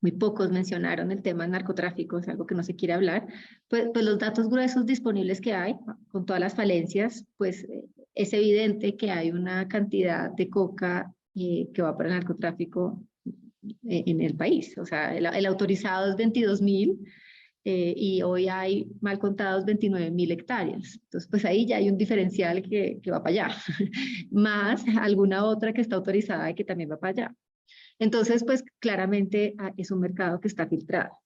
muy pocos mencionaron el tema del narcotráfico, es algo que no se quiere hablar, pues los datos gruesos disponibles que hay, con todas las falencias, pues es evidente que hay una cantidad de coca que va para el narcotráfico en el país. O sea, el autorizado es 22.000 y hoy hay mal contados 29.000 hectáreas. Entonces, pues ahí ya hay un diferencial que va para allá, más alguna otra que está autorizada y que también va para allá. Entonces, pues claramente es un mercado que está filtrado.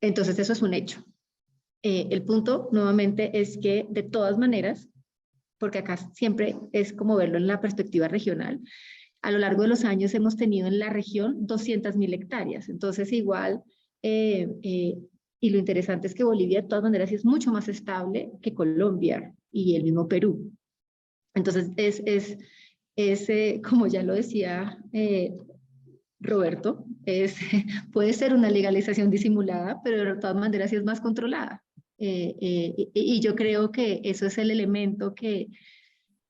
Entonces, eso es un hecho. El punto, nuevamente, es que de todas maneras, porque acá siempre es como verlo en la perspectiva regional, a lo largo de los años hemos tenido en la región 200.000 hectáreas. Entonces, igual, y lo interesante es que Bolivia de todas maneras es mucho más estable que Colombia y el mismo Perú. Entonces, como ya lo decía Roberto, puede ser una legalización disimulada, pero de todas maneras sí es más controlada. Y yo creo que eso es el elemento que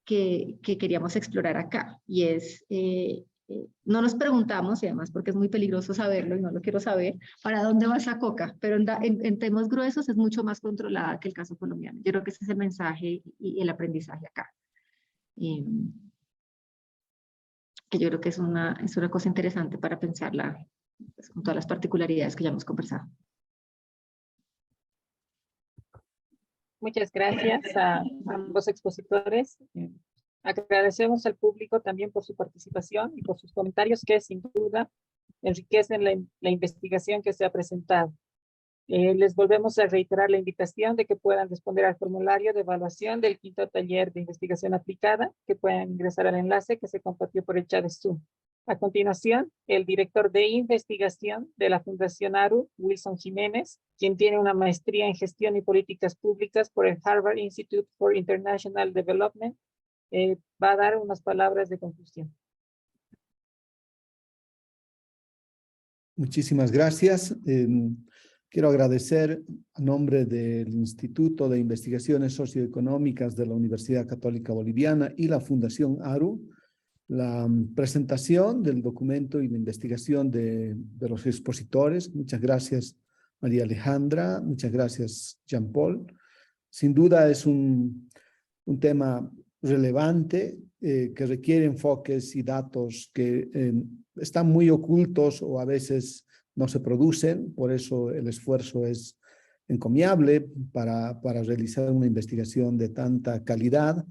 queríamos explorar acá. Y es, no nos preguntamos, y además porque es muy peligroso saberlo y no lo quiero saber, para dónde va esa coca, pero en temas gruesos es mucho más controlada que el caso colombiano. Yo creo que ese es el mensaje y el aprendizaje acá. Que yo creo que es una cosa interesante para pensarla pues, con todas las particularidades que ya hemos conversado. Muchas gracias a ambos expositores. Agradecemos al público también por su participación y por sus comentarios que sin duda enriquecen la investigación que se ha presentado. Les volvemos a reiterar la invitación de que puedan responder al formulario de evaluación del quinto taller de investigación aplicada, que puedan ingresar al enlace que se compartió por el chat de Zoom. A continuación, el director de investigación de la Fundación ARU, Wilson Jiménez, quien tiene una maestría en gestión y políticas públicas por el Harvard Institute for International Development, va a dar unas palabras de conclusión. Muchísimas gracias. Quiero agradecer a nombre del Instituto de Investigaciones Socioeconómicas de la Universidad Católica Boliviana y la Fundación ARU la presentación del documento y la investigación de los expositores. Muchas gracias, María Alejandra. Muchas gracias, Jean-Paul. Sin duda es un tema relevante que requiere enfoques y datos que están muy ocultos o a veces no se producen. Por eso el esfuerzo es encomiable para realizar una investigación de tanta calidad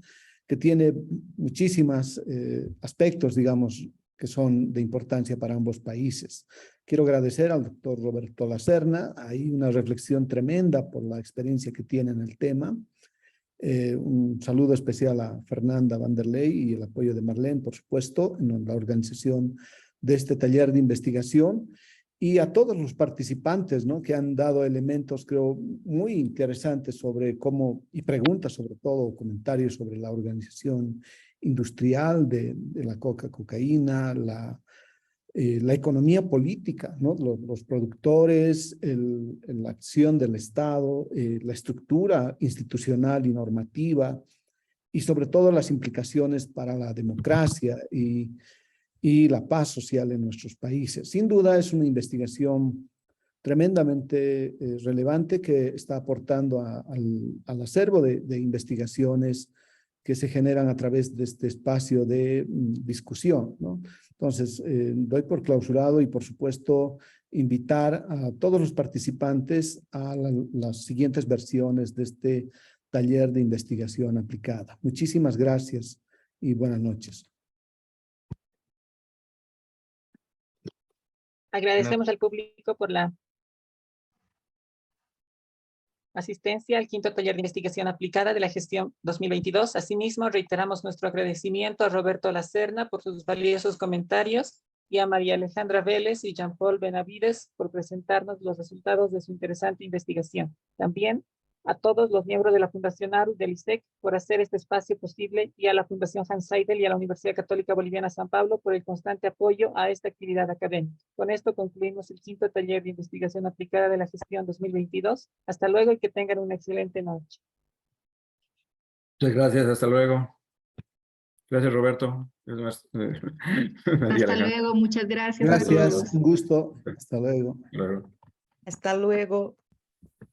que tiene muchísimos aspectos, digamos, que son de importancia para ambos países. Quiero agradecer al doctor Roberto Lacerna. Hay una reflexión tremenda por la experiencia que tiene en el tema. Un saludo especial a Fernanda Vanderlei y el apoyo de Marlene, por supuesto, en la organización de este taller de investigación, y a todos los participantes, ¿no?, que han dado elementos, creo, muy interesantes sobre cómo, y preguntas sobre todo, comentarios sobre la organización industrial de la cocaína, la economía política, ¿no?, los productores, la acción del Estado, la estructura institucional y normativa, y sobre todo las implicaciones para la democracia y la paz social en nuestros países. Sin duda es una investigación tremendamente relevante que está aportando al acervo de investigaciones que se generan a través de este espacio de discusión, ¿no? Entonces, doy por clausurado y, por supuesto, invitar a todos los participantes a las siguientes versiones de este taller de investigación aplicada. Muchísimas gracias y buenas noches. Agradecemos al público por la asistencia al quinto taller de investigación aplicada de la gestión 2022. Asimismo, reiteramos nuestro agradecimiento a Roberto Lacerna por sus valiosos comentarios y a María Alejandra Vélez y Jean-Paul Benavides por presentarnos los resultados de su interesante investigación. También a todos los miembros de la Fundación ARU del ISEC por hacer este espacio posible, y a la Fundación Hans Seidel y a la Universidad Católica Boliviana San Pablo por el constante apoyo a esta actividad académica. Con esto concluimos el quinto taller de investigación aplicada de la gestión 2022. Hasta luego y que tengan una excelente noche. Muchas gracias, hasta luego. Gracias, Roberto. Hasta luego, muchas gracias a Gracias, todos. un gusto. Hasta luego. Luego. Hasta luego.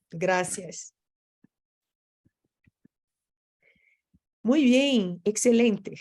Gracias. Muy bien, excelente.